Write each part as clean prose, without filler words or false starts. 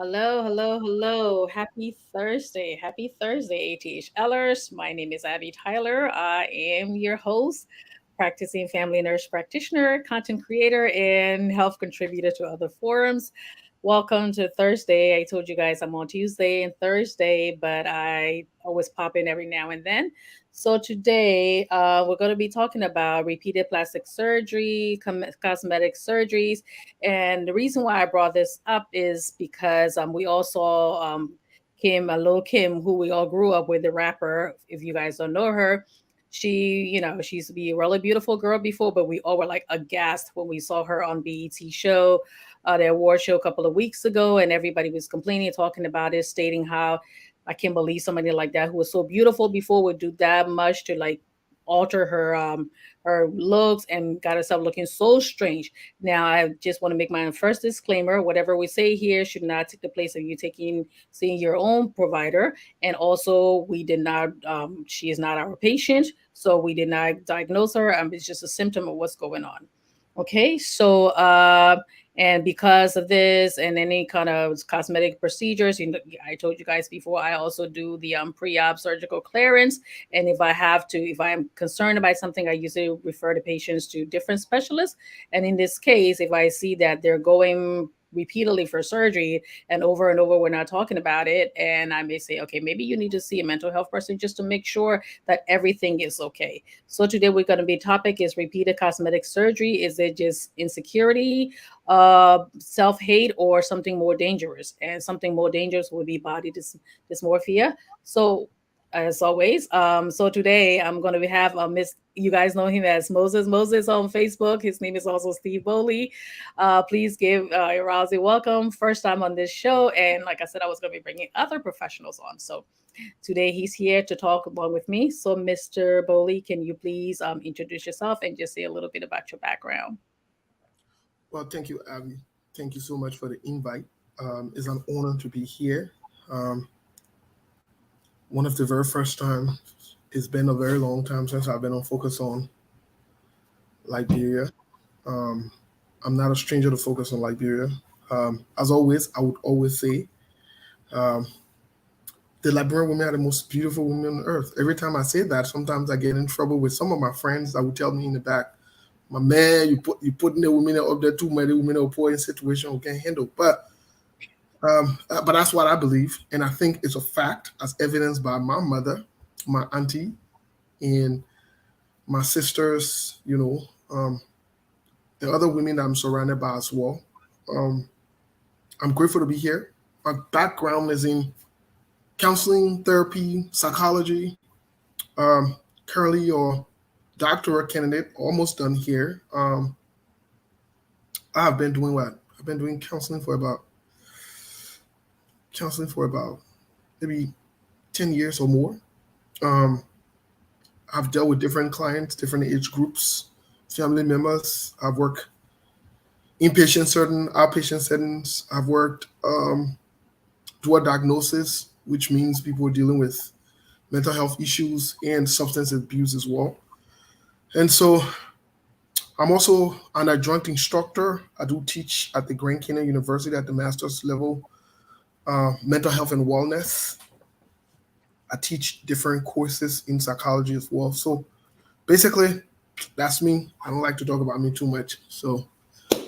Hello, hello, hello. Happy Thursday. Happy Thursday, ATHLers. My name is Abby Tyler. I am your host, practicing family nurse practitioner, content creator, and health contributor to other forums. Welcome to Thursday. I told you guys I'm on Tuesday and Thursday, but I always pop in every now and then. So today we're going to be talking about repeated plastic surgery, cosmetic surgeries, and the reason why I brought this up is because we all saw Kim, Lil Kim, who we all grew up with, the rapper. If you guys don't know her, she used to be a really beautiful girl before, but we all were like aghast when we saw her on BET show, the award show a couple of weeks ago, and everybody was complaining, talking about it, stating how I can't believe somebody like that who was so beautiful before would do that much to like alter her looks and got herself looking so strange. Now, I just want to make my first disclaimer: whatever we say here should not take the place of you seeing your own provider. And also, we did not. She is not our patient, so we did not diagnose her. It's just a symptom of what's going on. Okay, so and because of this and any kind of cosmetic procedures, I told you guys before, I also do the pre-op surgical clearance. And if I am concerned about something, I usually refer the patients to different specialists. And in this case, if I see that they're going repeatedly for surgery and over, we're not talking about it. And I may say, okay, maybe you need to see a mental health person just to make sure that everything is okay. So today we're going to be topic is repeated cosmetic surgery. Is it just insecurity, self-hate, or something more dangerous? And something more dangerous would be dysmorphia. So as always, so today I'm going to have Miss. You guys know him as Moses on Facebook. His name is also Steve Bowley. Please give a rousing welcome. First time on this show, and like I said, I was going to be bringing other professionals on. So today he's here to talk along with me. So, Mr. Bowley, can you please introduce yourself and just say a little bit about your background? Well, thank you, Abby. Thank you so much for the invite. It's an honor to be here. Um, One of the very first time. It's been a very long time since I've been on Focus on Liberia. Um, I'm not a stranger to Focus on Liberia. As always, I would always say um, the Liberian women are the most beautiful women on earth. Every time I say that, sometimes I get in trouble with some of my friends that would tell me in the back, my man, you putting the women up there too many women are poor in situation we can't handle. But that's what I believe, and I think it's a fact, as evidenced by my mother, my auntie, and my sisters. The other women that I'm surrounded by as well. Um, I'm grateful to be here. My background is in counseling, therapy, psychology. Um, Currently, your doctorate candidate, almost done here. I've been doing what? I've been doing counseling for about maybe 10 years or more. Um, I've dealt with different clients, different age groups, family members. I've worked inpatient setting, outpatient settings. I've worked dual diagnosis, which means people are dealing with mental health issues and substance abuse as well. And so I'm also an adjunct instructor. I do teach at the Grand Canyon University at the master's level, mental health and wellness. I teach different courses in psychology as well. So basically, that's me. I don't like to talk about me too much. So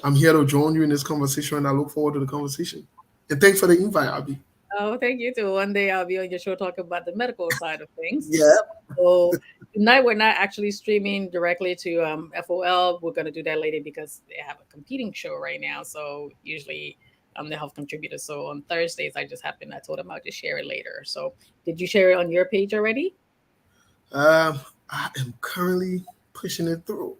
I'm here to join you in this conversation, and I look forward to the conversation. And thanks for the invite, Abby. Oh, thank you too. One day I'll be on your show talking about the medical side of things. Yeah. So tonight we're not actually streaming directly to FOL. We're going to do that later because they have a competing show right now. So usually I'm the health contributor. So on Thursdays, I told them I'll just share it later. So did you share it on your page already? I am currently pushing it through.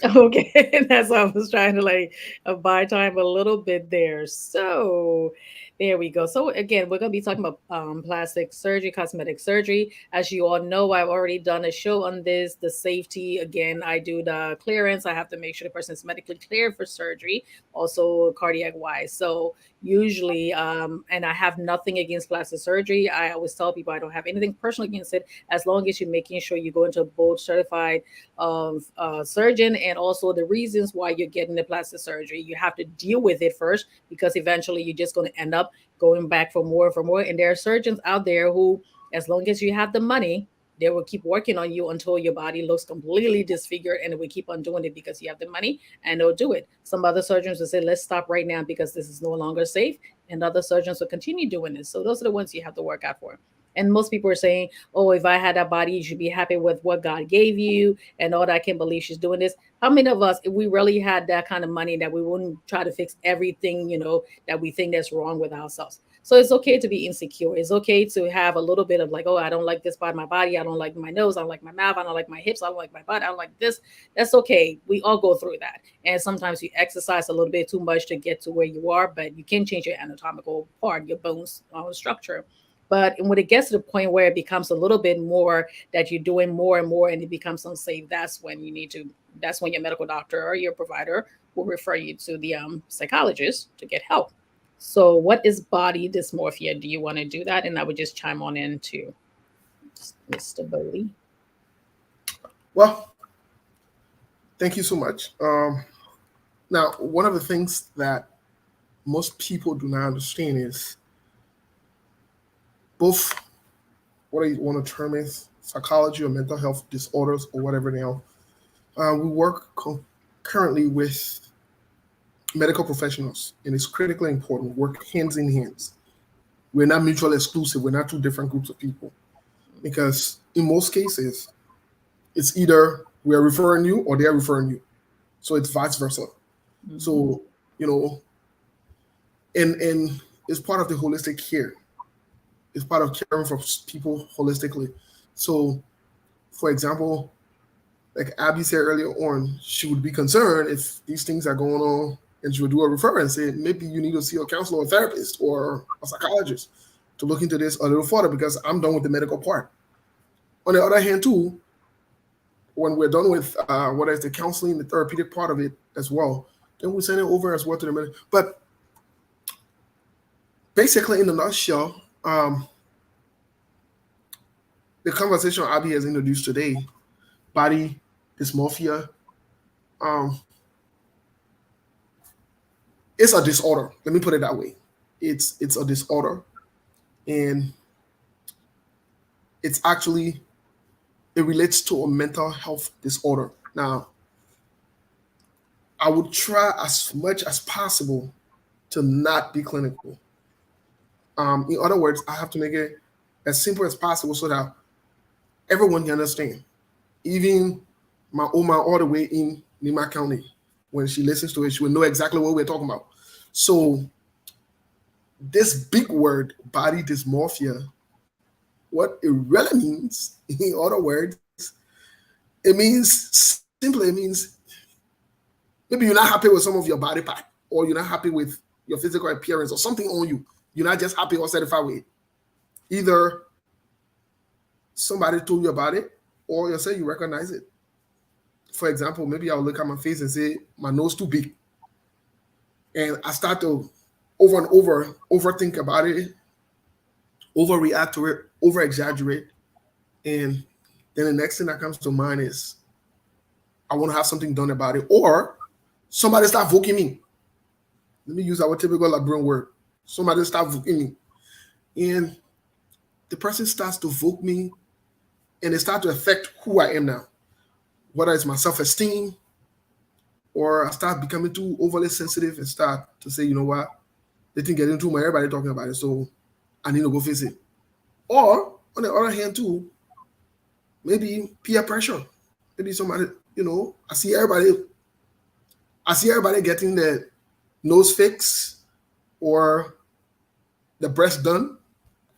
Okay, that's why I was trying to like buy time a little bit there. So there we go. So again, we're going to be talking about plastic surgery, cosmetic surgery. As you all know, I've already done a show on this. The safety, again, I do the clearance. I have to make sure the person is medically cleared for surgery, also cardiac wise. So usually, and I have nothing against plastic surgery. I always tell people I don't have anything personal against it, as long as you're making sure you go into a board certified surgeon, and and also the reasons why you're getting the plastic surgery. You have to deal with it first, because eventually you're just going to end up going back for more and for more. And there are surgeons out there who, as long as you have the money, they will keep working on you until your body looks completely disfigured, and we keep on doing it because you have the money, and they'll do it. Some other surgeons will say, let's stop right now because this is no longer safe. And other surgeons will continue doing this. So those are the ones you have to work out for. And most people are saying, oh, if I had that body, you should be happy with what God gave you and all that. I can't believe she's doing this. How many of us, if we really had that kind of money, that we wouldn't try to fix everything, that we think that's wrong with ourselves? So it's okay to be insecure. It's okay to have a little bit of like, oh, I don't like this part of my body. I don't like my nose. I don't like my mouth. I don't like my hips. I don't like my butt. I don't like this. That's okay. We all go through that. And sometimes you exercise a little bit too much to get to where you are, but you can change your anatomical part, your bones structure. But when it gets to the point where it becomes a little bit more that you're doing more and more and it becomes unsafe, that's when your medical doctor or your provider will refer you to the psychologist to get help. So, what is body dysmorphia? Do you want to do that? And I would just chime on in to Mr. Bowley. Well, thank you so much. Now, one of the things that most people do not understand is both what you want to term is psychology or mental health disorders or whatever now. We work currently with medical professionals, and it's critically important. We work hands in hands. We're not mutually exclusive. We're not two different groups of people, because in most cases, it's either we are referring you or they are referring you. So it's vice versa. Mm-hmm. So, and it's part of the holistic care. It's part of caring for people holistically. So, for example, like Abby said earlier on, she would be concerned if these things are going on, and she would do a referral and say, maybe you need to see a counselor or therapist or a psychologist to look into this a little further, because I'm done with the medical part. On the other hand, too, when we're done with what is the counseling, the therapeutic part of it as well, then we send it over as well to the medical. But basically, in a nutshell, the conversation Abby has introduced today, body dysmorphia, it's a disorder. Let me put it that way. It's a disorder, and it's actually, it relates to a mental health disorder. Now, I would try as much as possible to not be clinical. In other words, I have to make it as simple as possible so that everyone can understand. Even my Oma all the way in Lima County, when she listens to it, she will know exactly what we're talking about. So this big word, body dysmorphia, what it really means, in other words, it means maybe you're not happy with some of your body part, or you're not happy with your physical appearance or something on you. You're not just happy or satisfied with it. Either somebody told you about it, or you say you recognize it. For example, maybe I'll look at my face and say, my nose too big. And I start to over and over overthink about it, overreact to it, over exaggerate. And then the next thing that comes to mind is I want to have something done about it. Or somebody start voking me. Let me use our typical Liberian word. Somebody start voking me. And the person starts to voke me, and it starts to affect who I am now. Whether it's my self-esteem, or I start becoming too overly sensitive and start to say, you know what, they think getting too much, everybody talking about it, so I need to go fix it. Or on the other hand too, maybe peer pressure. Maybe somebody, I see everybody getting the nose fix, or the breast done,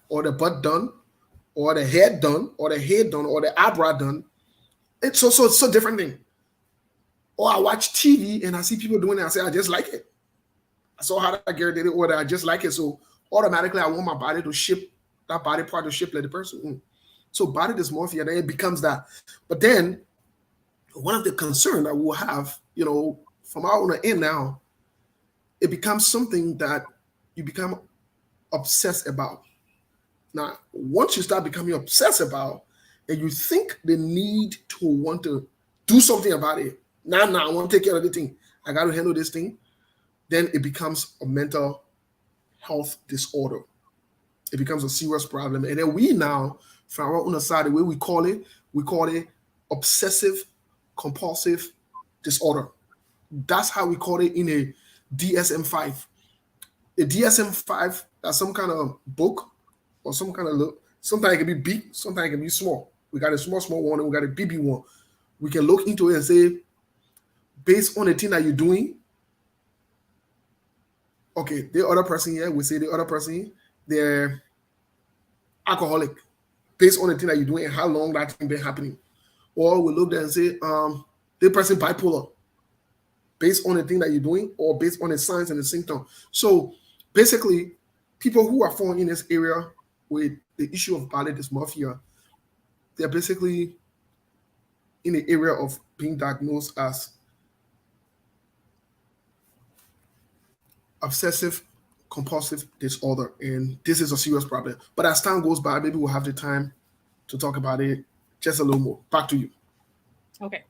or the butt done, or the head done, or the head done, or the eyebrow done. It's so different thing. Or I watch TV and I see people doing it. I say, I just like it. I saw how that girl did it, or I just like it. So automatically, I want my body to ship that body part to ship like the person. So body dysmorphia, then it becomes that. But then one of the concerns that we'll have, from our own end now, it becomes something that you become obsessed about. Now, once you start becoming obsessed about, and you think the need to want to do something about it, Now I want to take care of the thing. I got to handle this thing. Then it becomes a mental health disorder. It becomes a serious problem. And then we now, from our own side, the way we call it obsessive compulsive disorder. That's how we call it in a DSM-5. A DSM-5, that's some kind of book or some kind of look. Sometimes it can be big, sometimes it can be small. We got a small one and we got a BB one. We can look into it and say, based on the thing that you're doing, okay, the other person here, we say the other person, they're alcoholic, based on the thing that you're doing and how long that thing been happening. Or we look there and say, the person bipolar, based on the thing that you're doing or based on the signs and the symptom. So basically, people who are falling in this area with the issue of body dysmorphia, they're basically in the area of being diagnosed as obsessive compulsive disorder. And this is a serious problem. But as time goes by, maybe we'll have the time to talk about it just a little more. Back to you. Okay.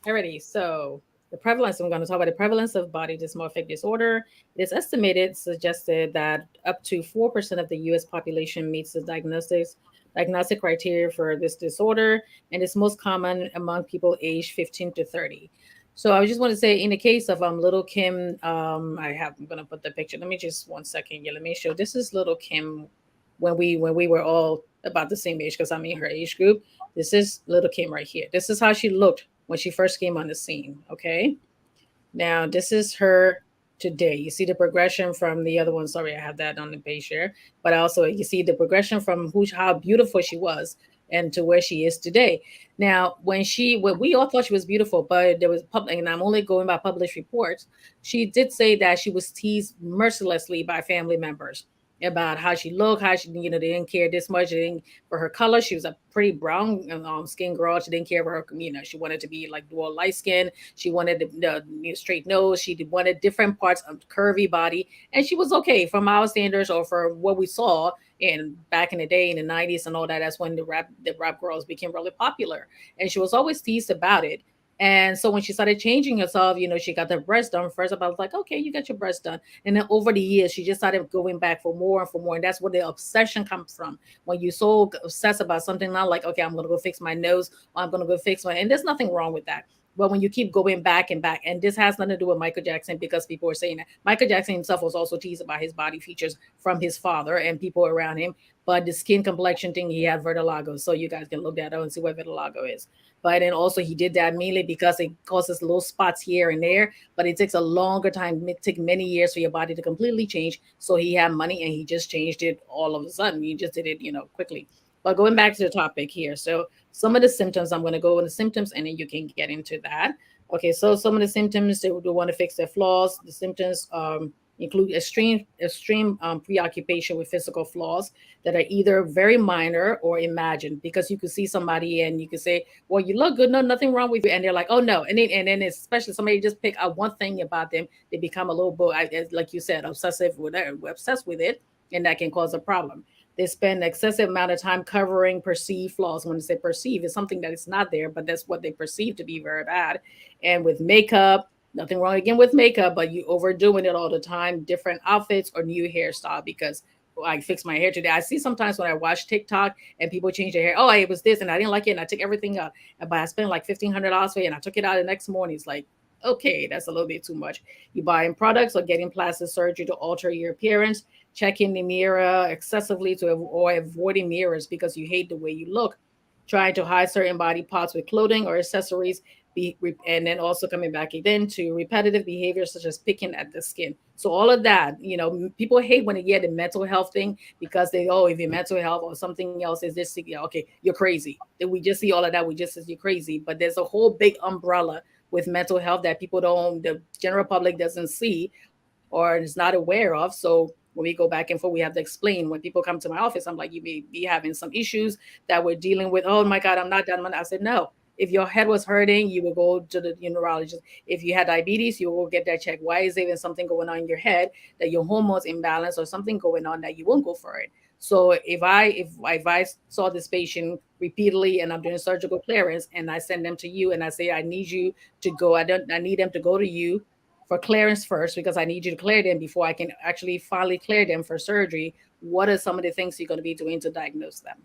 Alrighty, so the prevalence, I'm going to talk about the prevalence of body dysmorphic disorder. It is estimated, suggested that up to 4% of the US population meets the diagnostic criteria for this disorder, and it's most common among people aged 15 to 30. So I just want to say, in the case of little Kim, I'm going to put the picture. Let me just 1 second. Yeah, let me show. This is little Kim when we were all about the same age, because I'm in her age group. This is little Kim right here. This is how she looked when she first came on the scene. Okay. Now, this is her today. You see the progression from the other one. Sorry, I have that on the page here. But also, you see the progression from how beautiful she was and to where she is today. Now, when we all thought she was beautiful, but there was public, and I'm only going by published reports, she did say that she was teased mercilessly by family members about how she looked, how she, they didn't care this much. They didn't, for her color, she was a pretty brown skin girl. She didn't care for her, she wanted to be like dual light skin. She wanted the straight nose. She wanted different parts of the curvy body, and she was okay from our standards or for what we saw. And back in the day, in the '90s and all that, that's when the rap girls became really popular, and she was always teased about it. And so when she started changing herself, she got her breast done first. I was like, okay, you got your breast done. And then over the years, she just started going back for more and for more. And that's where the obsession comes from. When you're so obsessed about something, not like, okay, I'm going to go fix my nose, or I'm going to go fix my, and there's nothing wrong with that. But when you keep going back and back, and this has nothing to do with Michael Jackson, because people are saying that Michael Jackson himself was also teased about his body features from his father and people around him. But the skin complexion thing, he had vitiligo. So you guys can look that up and see what vitiligo is. But then also he did that mainly because it causes little spots here and there, but it takes a longer time, it takes many years for your body to completely change. So he had money and he just changed it all of a sudden. He just did it, quickly. But going back to the topic here. So some of the symptoms, I'm going to go into symptoms and then you can get into that. Okay, so some of the symptoms, they would want to fix their flaws. The symptoms include extreme preoccupation with physical flaws that are either very minor or imagined, because you could see somebody and you could say, well, you look good, no, nothing wrong with you, and they're like, oh no. And then especially somebody just pick out one thing about them, they become a little bit, like you said, obsessive with it, obsessed with it, and that can cause a problem. They spend excessive amount of time covering perceived flaws. When they say perceive, it's something that is not there, but that's what they perceive to be very bad. And with makeup, nothing wrong again with makeup, but you overdoing it all the time, different outfits or new hairstyle. Because I fixed my hair today. I see sometimes when I watch TikTok and people change their hair. Oh, it was this and I didn't like it and I took everything out. But I spent like $1,500 for it and I took it out the next morning. It's like, okay, that's a little bit too much. You buying products or getting plastic surgery to alter your appearance, checking the mirror excessively or avoiding mirrors because you hate the way you look, trying to hide certain body parts with clothing or accessories, and then also coming back again to repetitive behaviors such as picking at the skin. So all of that, people hate when they get the mental health thing, because they, oh, if your mental health or something else is this, yeah, okay, you're crazy. Then we just see all of that. We just says you're crazy, but there's a whole big umbrella with mental health that the general public doesn't see or is not aware of. So when we go back and forth, we have to explain. When people come to my office, I'm like, you may be having some issues that we're dealing with. Oh my God, I'm not done. I said, no. If your head was hurting, you will go to the neurologist. If you had diabetes, you will get that checked. Why is there even something going on in your head, that your hormones imbalance or something going on, that you won't go for it? So if I saw this patient repeatedly and I'm doing surgical clearance and I send them to you and I say I need you to go, I need them to go to you for clearance first because I need you to clear them before I can actually finally clear them for surgery. What are some of the things you're going to be doing to diagnose them?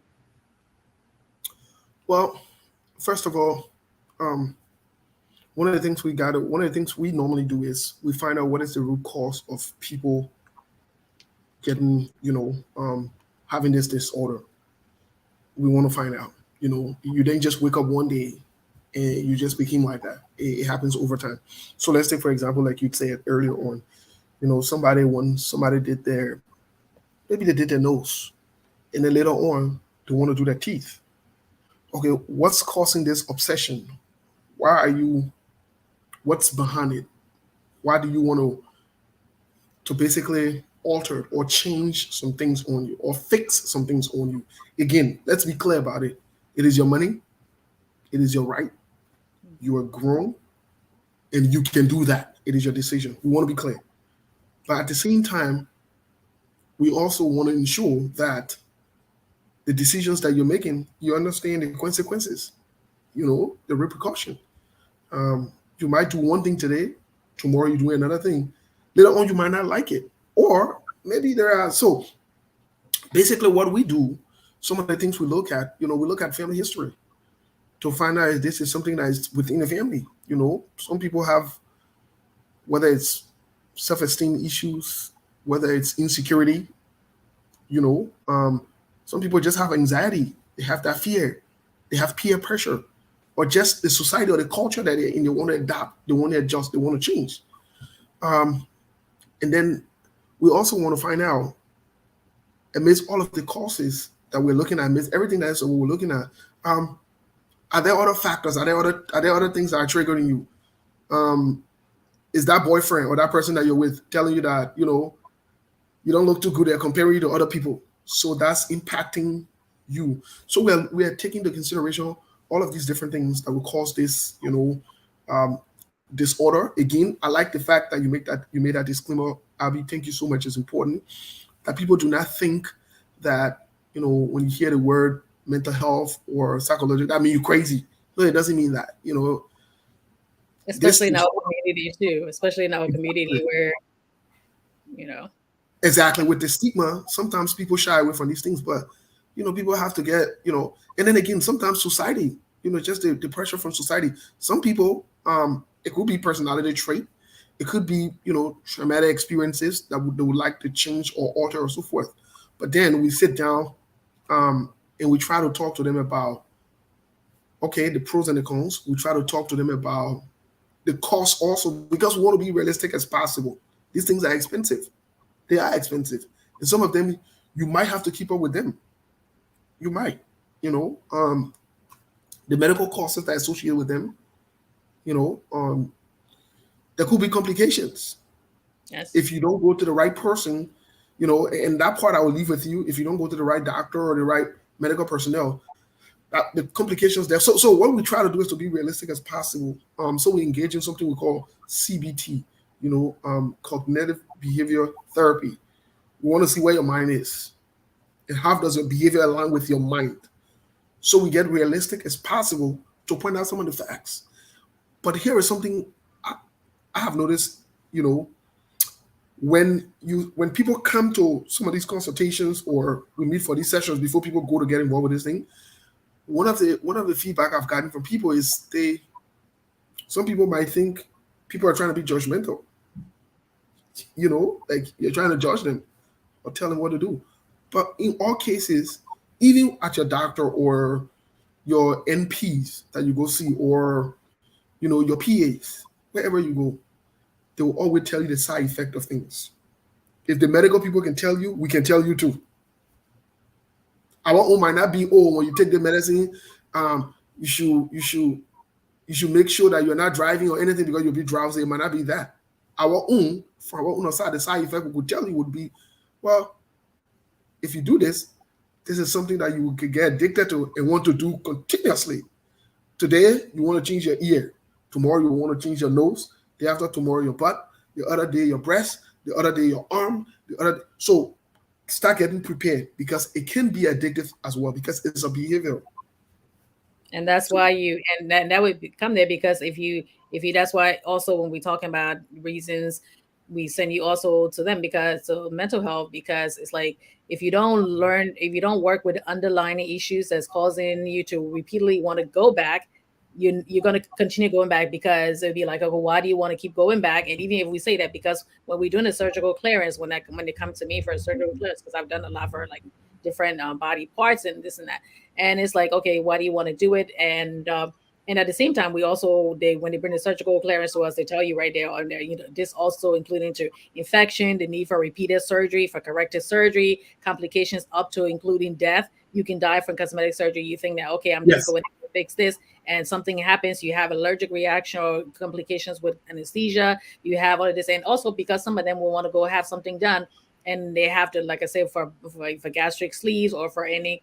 Well, first of all, um, one of the things we normally do is we find out what is the root cause of people getting, having this disorder. We want to find out. You didn't just wake up one day and you just became like that. It happens over time. So let's take for example, like you'd said earlier on, somebody did their maybe they did their nose, and then later on they want to do their teeth. Okay, what's causing this obsession? Why are you? What's behind it? Why do you want to basically alter or change some things on you or fix some things on you? Again, let's be clear about it. It is your money. It is your right. You are grown, and you can do that. It is your decision. We want to be clear. But at the same time, we also want to ensure that the decisions that you're making, you understand the consequences, the repercussion. You might do one thing today, tomorrow you do another thing. Later on, you might not like it. Or maybe there are, so basically what we do, some of the things we look at, we look at family history to find out if this is something that is within the family. Some people have, whether it's self-esteem issues, whether it's insecurity, you know, um, some people just have anxiety. They have that fear. They have peer pressure, or just the society or the culture that they're in. They want to adapt. They want to adjust. They want to change. Um, and then we also want to find out, amidst all of the causes that we're looking at, amidst everything that is what we're looking at, um, are there other factors? Are there other things that are triggering you? Um, is that boyfriend or that person that you're with telling you that you don't look too good? They're comparing you to other people, so that's impacting you. So we are taking into consideration all of these different things that will cause this, disorder. Again, I like the fact that you made that disclaimer, Abby. Thank you so much. It's important that people do not think that when you hear the word mental health or psychology, that means you're crazy. No, it doesn't mean that. Especially This in our is community too, especially in our community where, you know, exactly with the stigma. Sometimes people shy away from these things, but people have to get and then again, sometimes society, just the pressure from society. Some people, it could be personality trait, it could be traumatic experiences they would like to change or alter or so forth. But then we sit down, and we try to talk to them about, okay, the pros and the cons. We try to talk to them about the cost also, because we want to be realistic as possible. These things are expensive. They are expensive, and some of them you might have to keep up with them. You might, you know, um, the medical costs that are associated with them. You know, um, there could be complications yes, if you don't go to the right person. And that part I will leave with you. If you don't go to the right doctor or the right medical personnel, the complications there. So what we try to do is to be realistic as possible. So we engage in something we call CBT. Cognitive behavior therapy. We want to see where your mind is and how does your behavior align with your mind. So we get realistic as possible to point out some of the facts. But here is something I, I have noticed. You know, when people come to some of these consultations or we meet for these sessions before people go to get involved with this thing, one of the feedback I've gotten from people is some people might think people are trying to be judgmental. Like you're trying to judge them or tell them what to do. But in all cases, even at your doctor or your NPs that you go see, or your PAs, wherever you go, they will always tell you the side effect of things. If the medical people can tell you, we can tell you too. Our own might not be, oh, when you take the medicine, you should make sure that you're not driving or anything because you'll be drowsy. It might not be that. Our own, from our own side, the side effect we could tell you would be, well, if you do this, this is something that you could get addicted to and want to do continuously. Today, you want to change your ear. Tomorrow, you want to change your nose. Day after tomorrow, your butt. The other day, your breast. The other day, your arm. So start getting prepared because it can be addictive as well because it's a behavior. And that's So why that would come there, because if you that's why also when we talking about reasons, we send you also to them, because so mental health, because it's like if you don't learn, if you don't work with underlying issues that's causing you to repeatedly want to go back, you're going to continue going back, because it'd be like, oh, well, why do you want to keep going back? And even if we say that, because when we're doing a surgical clearance, when they come to me for a surgical clearance, because I've done a lot for like different body parts and this and that, and it's like, okay, why do you want to do it? And at the same time, we also, they when they bring the surgical clearance to us, they tell you right there on there, this also including to infection, the need for repeated surgery, for corrective surgery, complications up to including death. You can die from cosmetic surgery. You think that, okay, I'm just yes, going to fix this, and something happens, you have allergic reaction or complications with anesthesia, you have all of this. And also because some of them will want to go have something done, and they have to, like I said, for gastric sleeves, or for any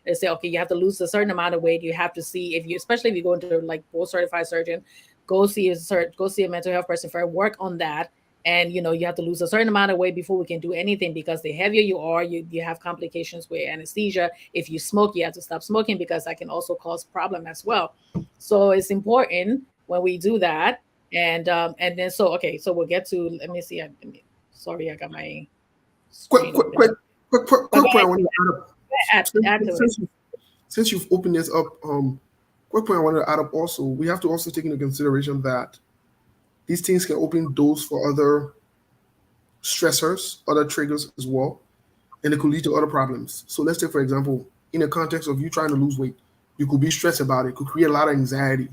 they say, okay, you have to lose a certain amount of weight. You have to see, if you, especially if you go into like board certified surgeon, go see a mental health person for work on that. And you have to lose a certain amount of weight before we can do anything, because the heavier you are, you have complications with anesthesia. If you smoke, you have to stop smoking, because that can also cause problem as well. So it's important when we do that. And then, so okay, so we'll get to, let me see, sorry, I got my quick, screen quick, open. quick, But go quick point I want to add up. ahead, add to it. Since you've opened this up, quick point I wanted to add up also. We have to also take into consideration that these things can open doors for other stressors, other triggers as well, and it could lead to other problems. So let's take, for example, in the context of you trying to lose weight, you could be stressed about it, could create a lot of anxiety.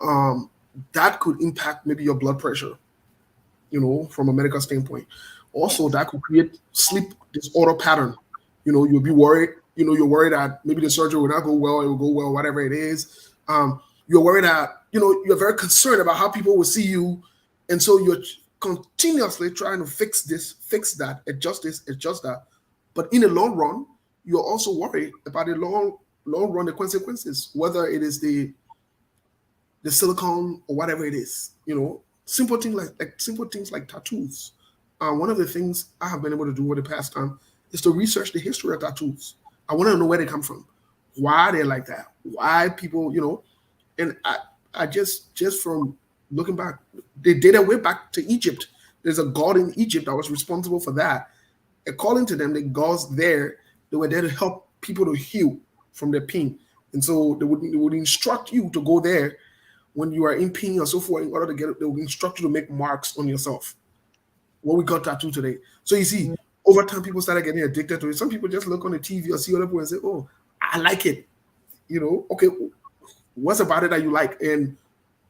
Um, that could impact maybe your blood pressure, from a medical standpoint. Also, Yes. that could create sleep disorder pattern. You'll be worried. You're worried that maybe the surgery will not go well. It will go well, whatever it is. You're worried that you're very concerned about how people will see you, and so you're continuously trying to fix this, fix that, adjust this, adjust that. But in the long run, you're also worried about the long run the consequences, whether it is the silicone or whatever it is. Simple things like simple things like tattoos. One of the things I have been able to do over the past time is to research the history of tattoos. I want to know where they come from, why they're like that, why people, and I just from looking back, they date it way back to Egypt. There's a god in Egypt that was responsible for that. According to them, the gods there, they were there to help people to heal from their pain, and so they would instruct you to go there when you are in pain or so forth, in order to get it, they will instruct you to make marks on yourself. What we got tattoo today. So you see, over time, people started getting addicted to it. Some people just look on the TV or see other people and say, "Oh, I like it." Okay, what's about it that you like, and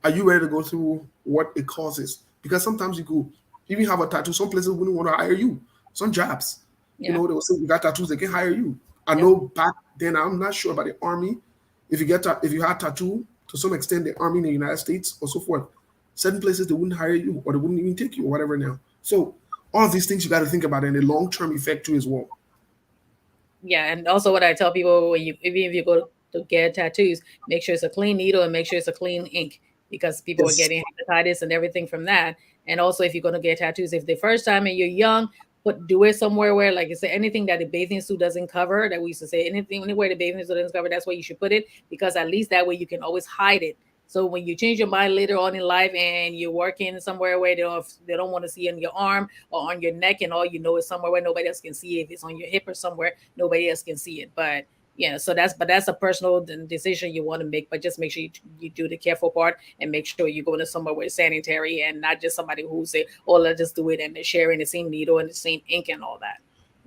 are you ready to go through what it causes? Because sometimes you could even have a tattoo. Some places wouldn't want to hire you. Some jobs, Yeah. they will say you got tattoos, they can hire you. I Yep. know back then, I'm not sure about the army. If you had tattoo, to some extent, the army in the United States or so forth, certain places they wouldn't hire you or they wouldn't even take you or whatever now. So all of these things you got to think about and the long term effect too as well. Yeah, and also what I tell people, when you, even if you go to get tattoos, make sure it's a clean needle and make sure it's a clean ink, because people are Yes, getting hepatitis and everything from that. And also, if you're going to get tattoos, if the first time and you're young, do it somewhere where, like I said, anything that the bathing suit doesn't cover. That we used to say, anything anywhere the bathing suit doesn't cover, that's where you should put it, because at least that way you can always hide it. So when you change your mind later on in life and you're working somewhere where they don't want to see on your arm or on your neck, and all you know is somewhere where nobody else can see it. If it's on your hip or somewhere, nobody else can see it. But yeah, so that's a personal decision you want to make. But just make sure you do the careful part, and make sure you go into somewhere where it's sanitary, and not just somebody who say, "Oh, let's just do it," and they're sharing the same needle and the same ink and all that.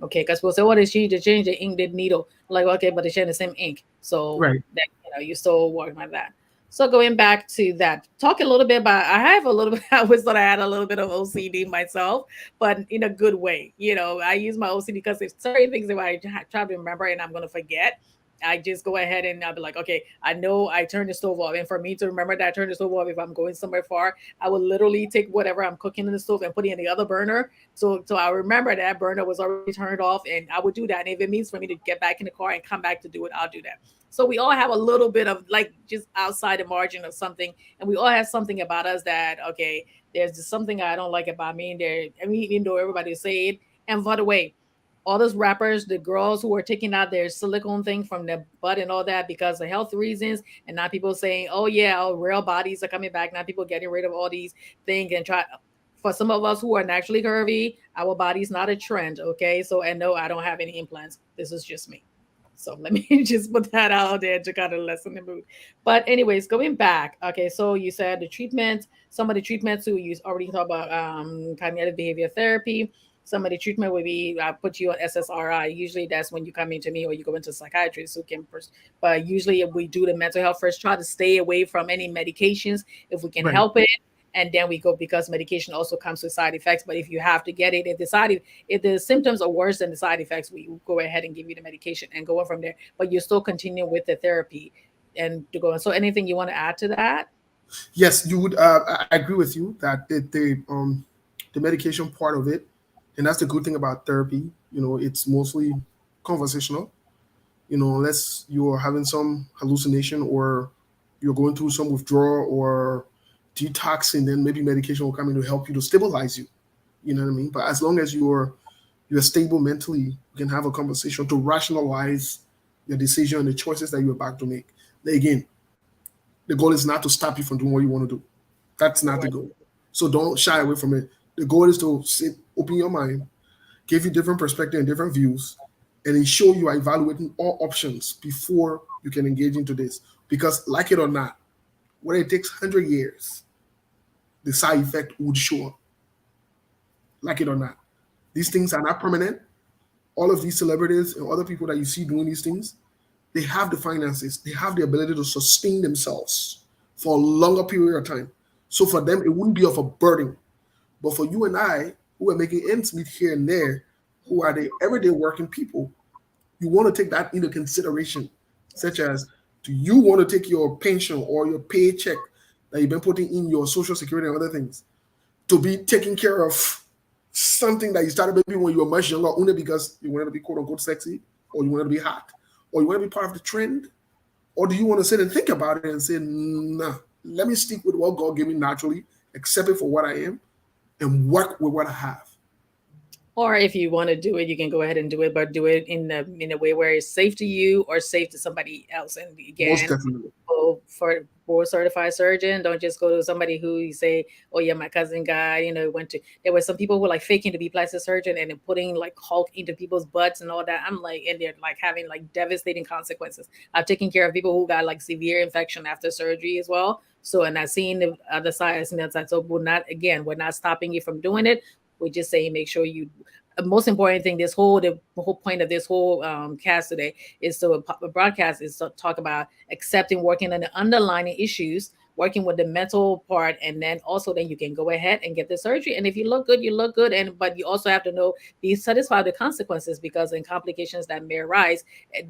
Okay, because we'll say, "What is she to change the ink, the needle?" Like, okay, but they're sharing the same ink, so right, that you still working like that. So going back to that, talk a little bit about. I have a little bit. I always thought I had a little bit of OCD myself, but in a good way. I use my OCD because there's certain things that I try to remember and I'm going to forget. I just go ahead and I'll be like, okay, I know I turned the stove off. And for me to remember that I turned the stove off, if I'm going somewhere far, I will literally take whatever I'm cooking in the stove and put it in the other burner. So I remember that burner was already turned off, and I would do that. And if it means for me to get back in the car and come back to do it, I'll do that. So we all have a little bit of, like, just outside the margin of something, and we all have something about us that, okay, there's just something I don't like about me. And there, I mean, even though everybody say it. And by the way, all those rappers, the girls who are taking out their silicone thing from their butt and all that because of health reasons, and now people saying, "Oh yeah, our real bodies are coming back." Now people getting rid of all these things and try. For some of us who are naturally curvy, our body's not a trend. Okay, so and no, I don't have any implants. This is just me. So let me just put that out there to kind of lessen the mood. But anyways, going back, okay, so you said the treatments, some of the treatments who you already talked about cognitive behavior therapy. Some of the treatment would be I put you on SSRI. Usually that's when you come into me or you go into psychiatrist who can but usually if we do the mental health first, try to stay away from any medications if we can Right. help it. And then we go because medication also comes with side effects. But if you have to get it, if the symptoms are worse than the side effects, we will go ahead and give you the medication and go on from there. But you still continue with the therapy and to go on. So anything you want to add to that? Yes, you would. I agree with you that the medication part of it, and that's the good thing about therapy. It's mostly conversational. Unless you're having some hallucination or you're going through some withdrawal or detoxing, then maybe medication will come in to help you to stabilize you. You know what I mean? But as long as you're stable mentally, you can have a conversation to rationalize your decision and the choices that you're about to make. Again, the goal is not to stop you from doing what you want to do. That's not the Right. goal. So don't shy away from it. The goal is to sit, open your mind, give you different perspective and different views, and ensure you are evaluating all options before you can engage into this. Because, like it or not, whether it takes 100 years, the side effect would show up. Like it or not, these things are not permanent. All of these celebrities and other people that you see doing these things, they have the finances, they have the ability to sustain themselves for a longer period of time. So for them, it wouldn't be of a burden. But for you and I, who are making ends meet here and there, who are the everyday working people, you want to take that into consideration, such as, do you want to take your pension or your paycheck that you've been putting in your social security and other things to be taking care of something that you started maybe when you were much younger, only because you wanted to be quote unquote sexy, or you wanted to be hot, or you want to be part of the trend? Or do you want to sit and think about it and say, nah, let me stick with what God gave me naturally, accept it for what I am, and work with what I have? Or if you want to do it, you can go ahead and do it, but do it in a way where it's safe to you or safe to somebody else. And Most again, definitely. for board certified surgeon, don't just go to somebody who you say, "Oh yeah, my cousin guy," went to. There were some people who were like faking to be plastic surgeon and then putting like Hulk into people's butts and all that. I'm like, and they're like having like devastating consequences. I've taken care of people who got like severe infection after surgery as well. So, and I've seen the other side, I've seen that side. So, we're not stopping you from doing it. We're just saying make sure you most important thing the whole point of this whole cast today is to broadcast is to talk about accepting working on the underlying issues, working with the mental part, and then also then you can go ahead and get the surgery. And if you look good, you look good. And but you also have to know, be satisfied with the consequences, because in complications that may arise,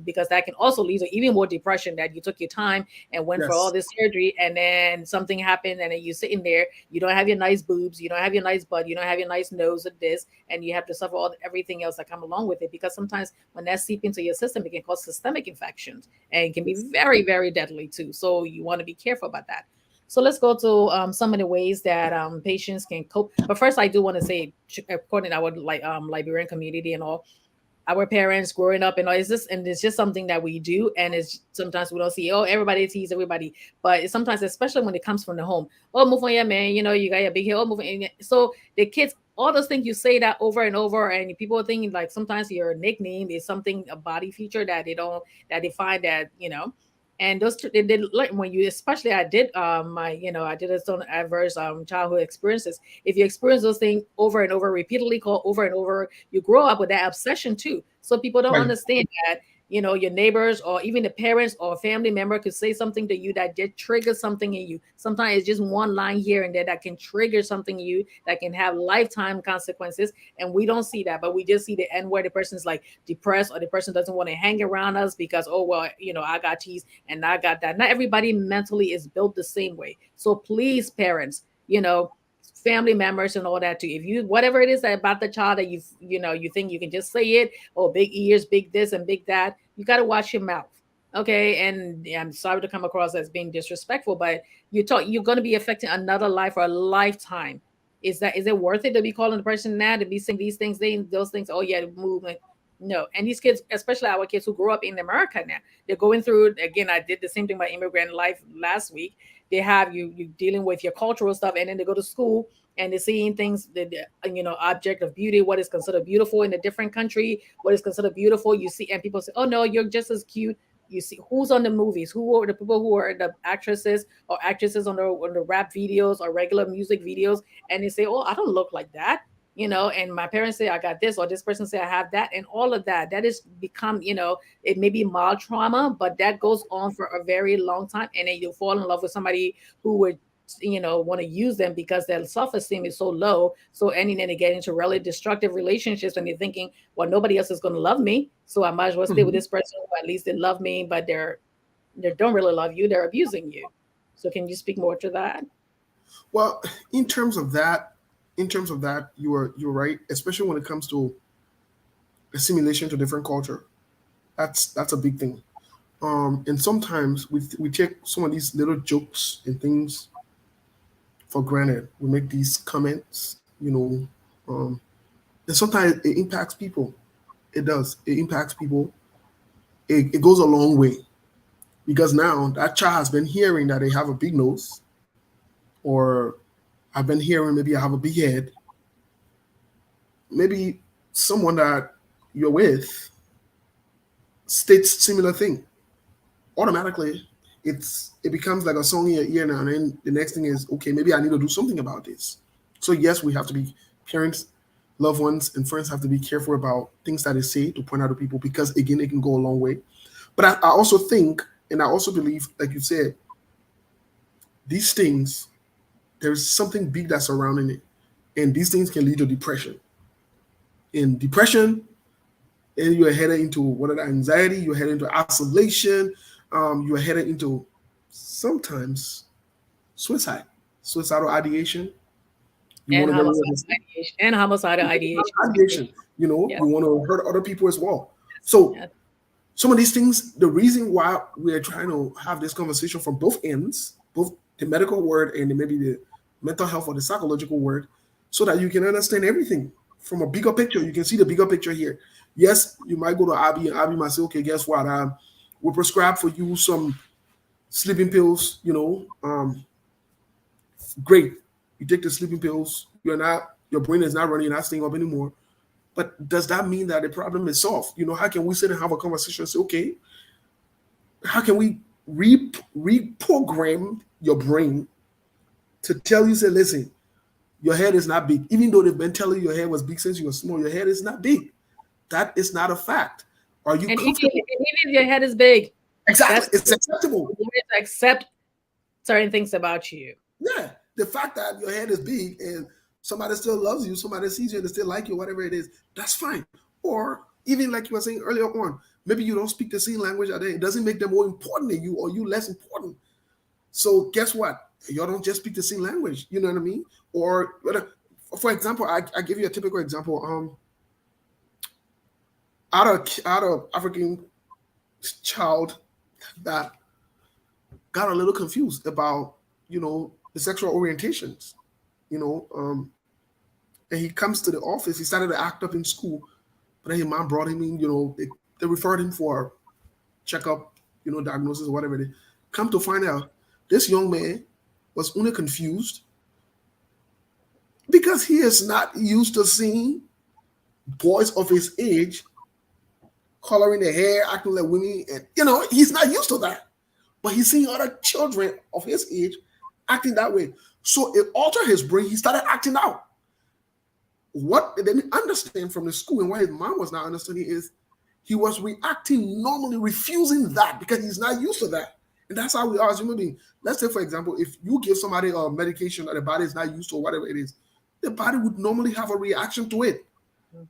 because that can also lead to even more depression, that you took your time and went for all Yes. this surgery and then something happened and then you sitting there, you don't have your nice boobs, you don't have your nice butt, you don't have your nice nose of this, and you have to suffer everything else that come along with it, because sometimes when that seep into your system, it can cause systemic infections and it can be very, very deadly too. So you want to be careful about that. So let's go to some of the ways that patients can cope. But first, I do want to say, according to our Liberian community and all, our parents growing up and all, it's just something that we do, and it's sometimes we don't see, oh, everybody tease everybody, but it's sometimes, especially when it comes from the home, oh, move on, yeah, man, you got your big hair, oh, move on. So the kids, all those things, you say that over and over, and people are thinking like sometimes your nickname is something, a body feature that they don't, that they find that and those two, they did like when you, especially I did my I did some adverse childhood experiences. If you experience those things over and over repeatedly, call over and over, you grow up with that obsession too. So people don't Right. understand that your neighbors or even the parents or a family member could say something to you that did trigger something in you. Sometimes it's just one line here and there that can trigger something in you that can have lifetime consequences, and we don't see that, but we just see the end where the person's like depressed, or the person doesn't want to hang around us because, oh well, I got teased and I got that. Not everybody mentally is built the same way. So please, parents, family members and all that too, if you, whatever it is that about the child that you think you can just say it, or big ears, big this and big that, you got to watch your mouth. Okay, and I'm sorry to come across as being disrespectful, but you're going to be affecting another life for a lifetime. Is it worth it to be calling the person that, to be saying these things, those things? Oh yeah, move. No. And these kids, especially our kids who grew up in America now, they're going through again. I did the same thing by immigrant life last week. They have you dealing with your cultural stuff, and then they go to school and they're seeing things that object of beauty, what is considered beautiful in a different country, what is considered beautiful. You see, and people say, "Oh no, you're just as cute." You see who's on the movies, who are the people who are the actresses or actresses on the rap videos or regular music videos, and they say, "Oh, I don't look like that." And my parents say I got this, or this person say I have that, and all of that. That is become, it may be mild trauma, but that goes on for a very long time, and then you fall in love with somebody who would, want to use them because their self-esteem is so low. So and then they get into really destructive relationships, and they're thinking, well, nobody else is going to love me, so I might as well stay with Mhm. this person who at least they love me, but they don't really love you. They're abusing you. So can you speak more to that? Well, in terms of that, you're right, especially when it comes to assimilation to different culture. That's a big thing. And sometimes we take some of these little jokes and things for granted. We make these comments, and sometimes it impacts people. It does. It impacts people. It goes a long way because now that child has been hearing that they have a big nose, or I've been hearing maybe I have a big head. Maybe someone that you're with states similar thing. Automatically, it becomes like a song in your ear now. And then the next thing is, okay, maybe I need to do something about this. So yes, we have to be parents, loved ones, and friends have to be careful about things that they say to point out to people because again, it can go a long way. But I also think, and I also believe, like you said, these things, there's something big that's surrounding it. And these things can lead to depression. In depression, and you're headed into what are the anxiety, you're headed into isolation, you're headed into sometimes suicide, suicidal ideation. You And want to get rid of homicidal this ideation. And homicidal ideation. ideation. Yes. You want to hurt other people as well. So Yes. some of these things, the reason why we're trying to have this conversation from both ends, both the medical word and maybe the mental health or the psychological word, so that you can understand everything from a bigger picture. You can see the bigger picture here. Yes, you might go to Abby and Abby might say, okay, guess what? We'll prescribe for you some sleeping pills, great. You take the sleeping pills, your brain is not running, you're not staying up anymore. But does that mean that the problem is solved? How can we sit and have a conversation and say, okay, how can we reprogram your brain to tell you, say, listen, your head is not big. Even though they've been telling you your head was big since you were small, your head is not big. That is not a fact. Are you And comfortable? even if your head is big, Exactly. that's It's you acceptable. learn to accept certain things about you. Yeah. The fact that your head is big and somebody still loves you, somebody sees you and they still like you, whatever it is, that's fine. Or even like you were saying earlier on, maybe you don't speak the same language or it doesn't make them more important than you or you less important. So guess what? Y'all don't just speak the same language. You know what I mean? Or for example, I give you a typical example. Out of African child that got a little confused about the sexual orientations. And he comes to the office. He started to act up in school, but then his mom brought him in. They referred him for checkup, diagnosis or whatever it is. Come to find out, this young man was only confused because he is not used to seeing boys of his age coloring their hair, acting like women, and he's not used to that. But he's seeing other children of his age acting that way. So it altered his brain. He started acting out. What they didn't understand from the school and what his mom was not understanding is he was reacting normally, refusing that because he's not used to that. And that's how we are as human beings. Let's say, for example, if you give somebody a medication that the body is not used to, or whatever it is, the body would normally have a reaction to it.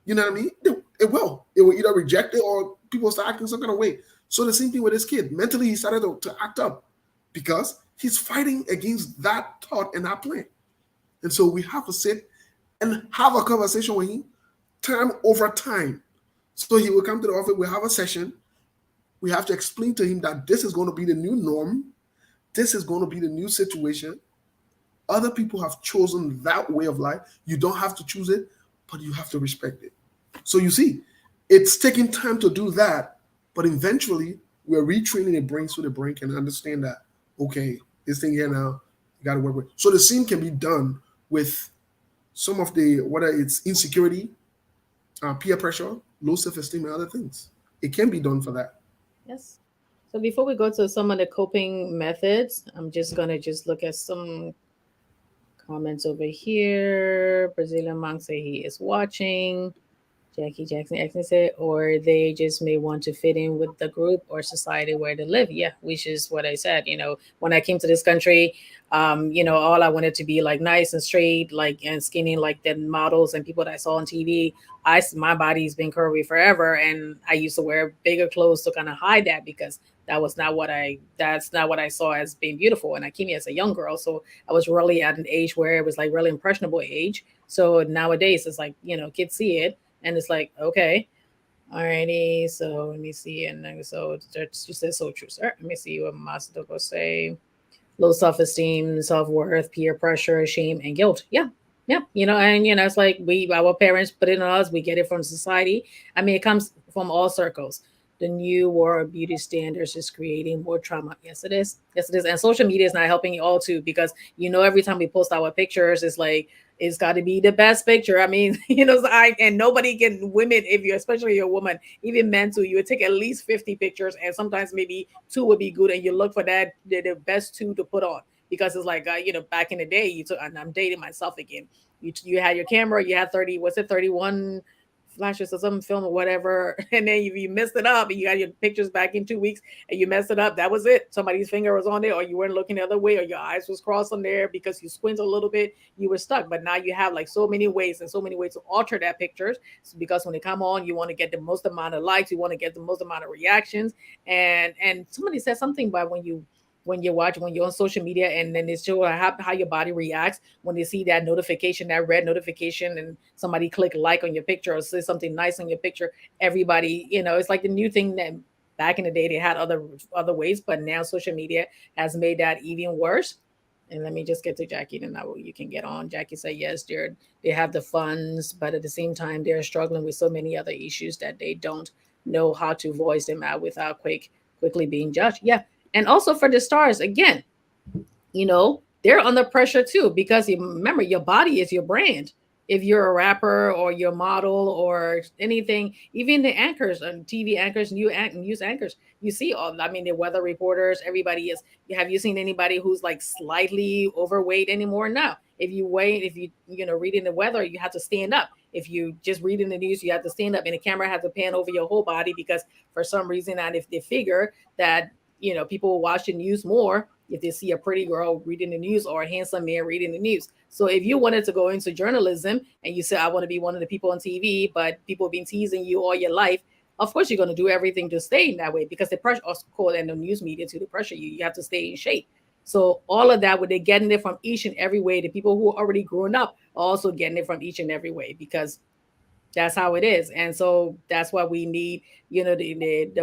You know what I mean? It will. It will either reject it or people start acting some kind of way. So the same thing with this kid. Mentally, he started to act up because he's fighting against that thought and that plan. And so we have to sit and have a conversation with him time over time. So he will come to the office, we'll have a session. We have to explain to him that this is going to be the new norm. This is going to be the new situation. Other people have chosen that way of life. You don't have to choose it, but you have to respect it. So you see, It's taking time to do that, but eventually we're retraining the brain so the brain can understand that, okay, this thing here now, you got to work with. So the same can be done with some of the, whether it's insecurity, peer pressure, low self esteem, and other things. It can be done for that. Yes. So before we go to some of the coping methods, I'm just gonna just look at some comments over here. Brazilian monk say he is watching. Jackie Jackson Jackson said, or they just may want to fit in with the group or society where they live. Yeah, which is what I said. When I came to this country, all I wanted to be like nice and straight, like and skinny, like the models and people that I saw on TV. My body's been curvy forever, and I used to wear bigger clothes to kind of hide that because that's not what I saw as being beautiful. And I came here as a young girl, so I was really at an age where it was like really impressionable age. So nowadays it's like kids see it and it's like, okay, alrighty. So let me see. And then, so that's you said so true, sir. Let me see what Master will say. Low self esteem, self worth, peer pressure, shame, and guilt. Yeah. Yeah. And it's like our parents put it on us. We get it from society. I mean, it comes from all circles. The new war of beauty standards is creating more trauma. Yes, it is. Yes, it is. And social media is not helping you all too, because every time we post our pictures, it's like it's got to be the best picture. I mean, and nobody can women if you, especially a woman, even men too. You would take at least 50 pictures, and sometimes maybe two would be good, and you look for the best two to put on because it's like back in the day you took. And I'm dating myself again. You had your camera, you had 30. What's it 31? Flashes or some film or whatever, and then if you messed it up and you got your pictures back in 2 weeks and you messed it up, that was it. Somebody's finger was on there, or you weren't looking the other way, or your eyes was crossed on there because you squint a little bit, you were stuck. But now you have like so many ways and so many ways to alter that pictures, because when they come on, you want to get the most amount of likes, you want to get the most amount of reactions. And somebody said something about when you're on social media, and then it shows how your body reacts when they see that notification, that red notification, and somebody click like on your picture or say something nice on your picture. Everybody, it's like the new thing that back in the day they had other ways, but now social media has made that even worse. And let me just get to Jackie, and now you can get on. Jackie said yes, they have the funds, but at the same time they're struggling with so many other issues that they don't know how to voice them out without quickly being judged. Yeah. And also for the stars, again, they're under pressure too, because you remember your body is your brand. If you're a rapper or your model or anything, even the anchors and TV anchors, news anchors, you see all. I mean, the weather reporters, everybody is. Have you seen anybody who's like slightly overweight anymore? No. If you reading the weather, you have to stand up. If you just reading the news, you have to stand up, and the camera has to pan over your whole body because for some reason, and if they figure that people will watch the news more if they see a pretty girl reading the news or a handsome man reading the news. So if you wanted to go into journalism and you say, I want to be one of the people on TV, but people have been teasing you all your life, of course you're going to do everything to stay in that way, because the pressure, of course, and the news media to the pressure you have to stay in shape. So all of that, they're getting it from each and every way. The people who are already grown up are also getting it from each and every way, because that's how it is. And so that's why we need the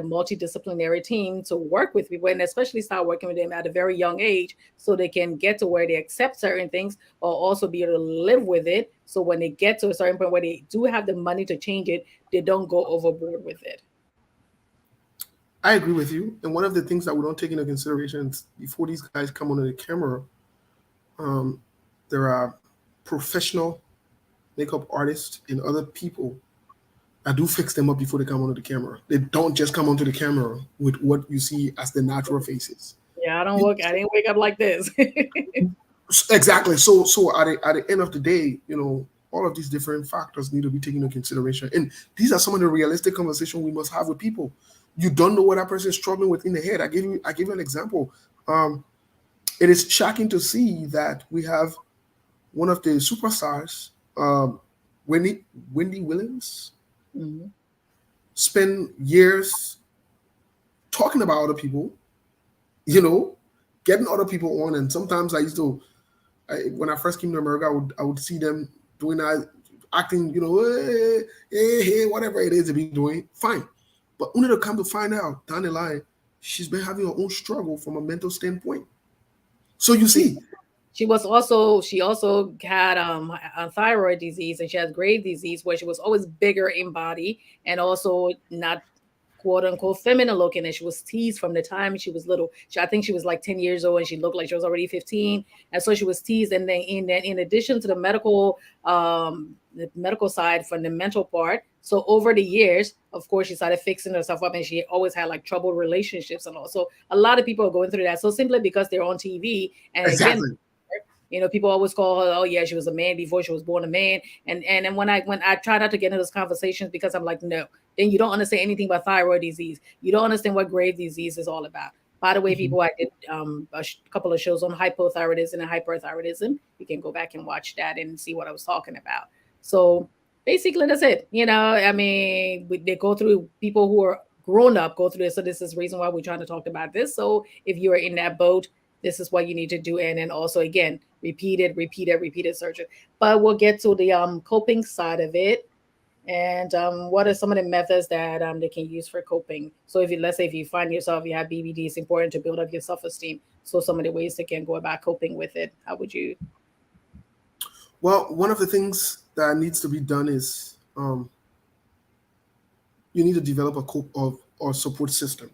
multidisciplinary team to work with people, and especially start working with them at a very young age, so they can get to where they accept certain things or also be able to live with it, so when they get to a certain point where they do have the money to change it, they don't go overboard with it. I agree with you. And one of the things that we don't take into consideration is before these guys come onto the camera, um, there are professional makeup artists and other people that do fix them up before they come onto the camera. They don't just come onto the camera with what you see as the natural faces. Yeah, I didn't wake up like this. Exactly. So at the end of the day, all of these different factors need to be taken into consideration. And these are some of the realistic conversations we must have with people. You don't know what that person is struggling with in the head. I give you an example. Um, it is shocking to see that we have one of the superstars, Wendy Williams, Mhm. spend years talking about other people, you know, getting other people on. And sometimes when I first came to America, I would see them doing that, acting, hey, whatever it is they be doing, fine. But only to come to find out down the line, she's been having her own struggle from a mental standpoint. So you She's see, she also had thyroid disease, and she has Graves' disease, where she was always bigger in body and also not quote unquote feminine looking, and she was teased from the time she was little. I think she was like 10 years old and she looked like she was already 15, and so she was teased. And then in addition to the medical side from the mental part, so over the years, of course, she started fixing herself up, and she always had like troubled relationships and all. So a lot of people are going through that, so simply because they're on TV. And again, Exactly. people always call her, oh yeah, she was a man before she was born a man. And then when I try not to get into those conversations, because I'm like, no, then you don't understand anything about thyroid disease. You don't understand what Graves' disease is all about. By the way, Mhm. people, I did a couple of shows on hypothyroidism and hyperthyroidism. You can go back and watch that and see what I was talking about. So basically, that's it. I mean, they go through, people who are grown up go through this. So this is the reason why we're trying to talk about this. So if you are in that boat, this is what you need to do. And then also, again, repeated surgery. But we'll get to the coping side of it. And what are some of the methods that they can use for coping? So if you, let's say, if you find yourself, you have BBD, it's important to build up your self-esteem. So some of the ways they can go about coping with it. How would you? Well, one of the things that needs to be done is you need to develop a cope of or support system.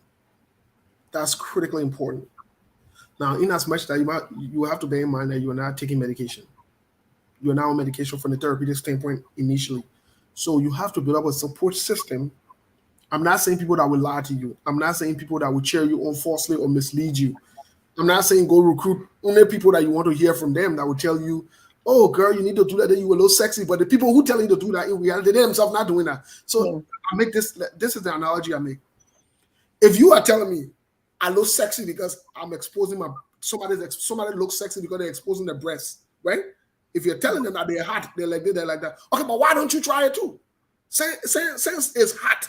That's critically important. Now, in as much that you have to bear in mind that you are not taking medication. You are now on medication from the therapeutic standpoint initially. So you have to build up a support system. I'm not saying people that will lie to you. I'm not saying people that will cheer you on falsely or mislead you. I'm not saying go recruit only people that you want to hear from them that will tell you, oh girl, you need to do that, then you will look sexy. But the people who tell you to do that in reality, they themselves not doing that. So Yeah. I make this is the analogy I make. If you are telling me I look sexy because I'm exposing my somebody looks sexy because they're exposing their breasts, right? If you're telling them that they're hot, they're like this, they're like that. Okay, but why don't you try it too? Since it's hot,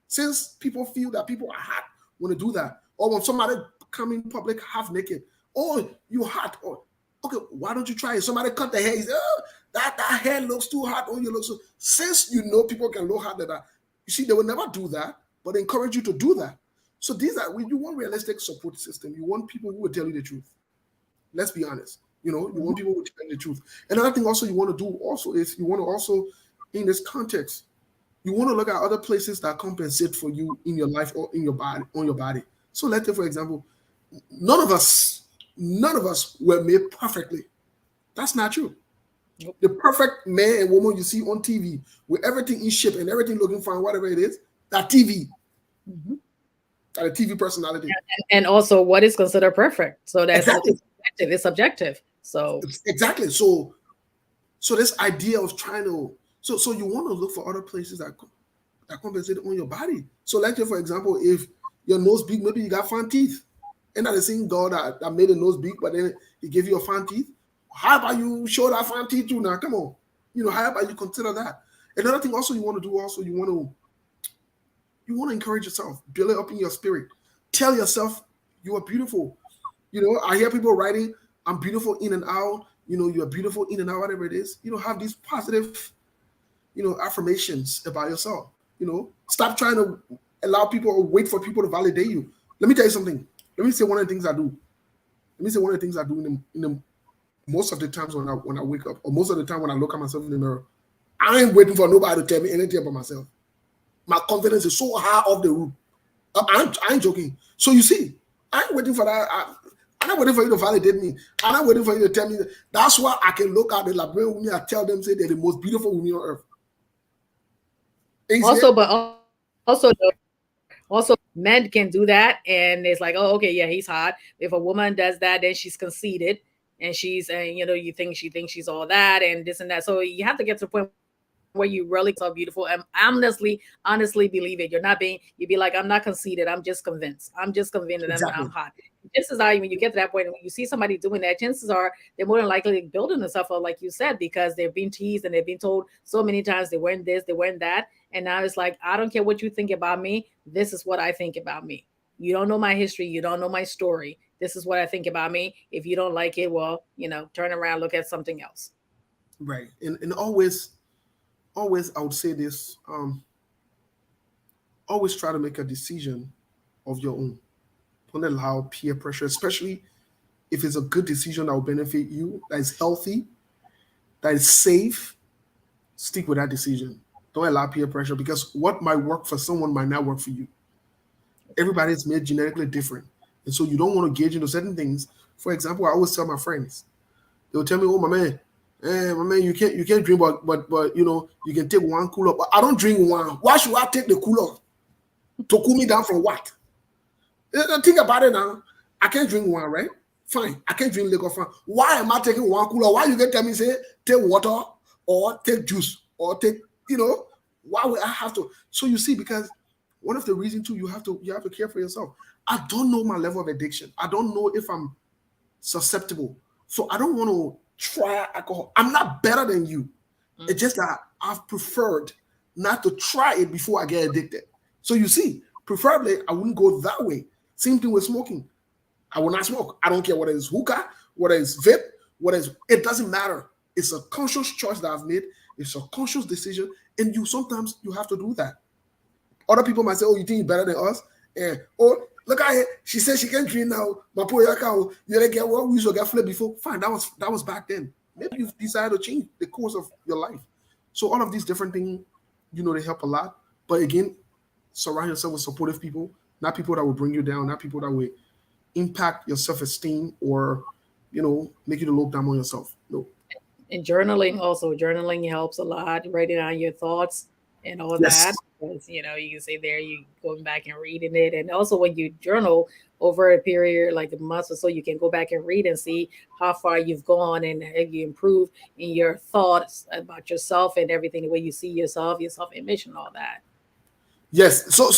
since people feel that people are hot when they do that, or when somebody come in public half naked, oh you hot, or okay, why don't you try it? Somebody cut their hair, he say, oh, that hair looks too hot on you. Look so since you know people can look hot at that, you see they will never do that, but they encourage you to do that. So these are when you want realistic support system. You want people who will tell you the truth. Let's be honest. You want people who will tell you the truth. Another thing also you want to do also is you want to also in this context, you want to look at other places that compensate for you in your life or in your body on your body. So let's say for example, none of us, none of us were made perfectly. That's not true. Nope. The perfect man and woman you see on TV with everything in shape and everything looking fine, whatever it is, that TV, Mhm. that a TV personality. And also, what is considered perfect? So that's Exactly. it's subjective. It's subjective. So Exactly. So this idea of trying to so you want to look for other places that compensate on your body. So let's say for example, if your nose big, maybe you got fine teeth. And not the same God that made a nose big, but then he gave you a fine teeth. How about you show that fine teeth too now? Come on. How about you consider that? Another thing also you want to do also you want to encourage yourself, build it up in your spirit. Tell yourself you are beautiful. I hear people writing, I'm beautiful in and out. You're beautiful in and out, whatever it is. Have these positive, affirmations about yourself. Stop trying to allow people or wait for people to validate you. Let me tell you something. Let me say one of the things I do. Let me say one of the things I do in the most of the times when I wake up, or most of the time when I look at myself in the mirror, I ain't waiting for nobody to tell me anything about myself. My confidence is so high off the roof. I ain't joking. So you see, I ain't waiting for that. I'm not waiting for you to validate me. I'm not waiting for you to tell me that. That's why I can look at the Liberian women and tell them, say they're the most beautiful women on earth. And you see it? also, but also men can do that, and it's like, oh, okay, yeah, he's hot. If a woman does that, then she's conceited, and she's, you think she thinks she's all that and this and that. So you have to get to the point where you really yourself beautiful and honestly believe it. You're not being, you'd be like, I'm not conceited. I'm just convinced. I'm just convinced that I'm Exactly. hot. Just as I, when you get to that point, when you see somebody doing that, chances are they're more than likely building themselves up, like you said, because they've been teased and they've been told so many times they weren't this, they weren't that. And now it's like, I don't care what you think about me. This is what I think about me. You don't know my history. You don't know my story. This is what I think about me. If you don't like it, well, turn around, look at something else. Right. And always I would say this, always try to make a decision of your own. Don't allow peer pressure, especially if it's a good decision that will benefit you, that is healthy, that is safe, stick with that decision. Don't allow peer pressure because what might work for someone might not work for you. Okay. Everybody is made genetically different. And so you don't want to gauge into certain things. For example, I always tell my friends, they'll tell me, "Oh my man, you can't drink, but you can take one cooler." But I don't drink one. Why should I take the cooler to cool me down from what? Think about it now. I can't drink one, right? Fine. I can't drink liquor. Fine. Why am I taking one cooler? Why you can tell me say take water or take juice or take why would I have to? So you see, because one of the reasons too, you have to care for yourself. I don't know my level of addiction. I don't know if I'm susceptible. So I don't want to try alcohol. I'm not better than you. It's Mm. just that I've preferred not to try it before I get addicted. So you see, preferably I wouldn't go that way. Same thing with smoking. I will not smoke. I don't care whether it's hookah, whether it's vape, it doesn't matter. It's a conscious choice that I've made. It's a conscious decision. And you sometimes you have to do that. Other people might say, "Oh, you think you're better than us?" And oh, look at her. She said she can drink now. My poor yaka, you didn't get what we used to get flip before. Fine, that was back then. Maybe you've decided to change the course of your life. So all of these different things, they help a lot. But again, surround yourself with supportive people, not people that will bring you down, not people that will impact your self-esteem or make you to look down on yourself. No. And journaling also, journaling helps a lot, writing down your thoughts and all that. Yes. Because, you can say there, you going back and reading it. And also when you journal over a period like a month or so, you can go back and read and see how far you've gone and have you improved in your thoughts about yourself and everything, the way you see yourself, your self-image and all that. Yes. So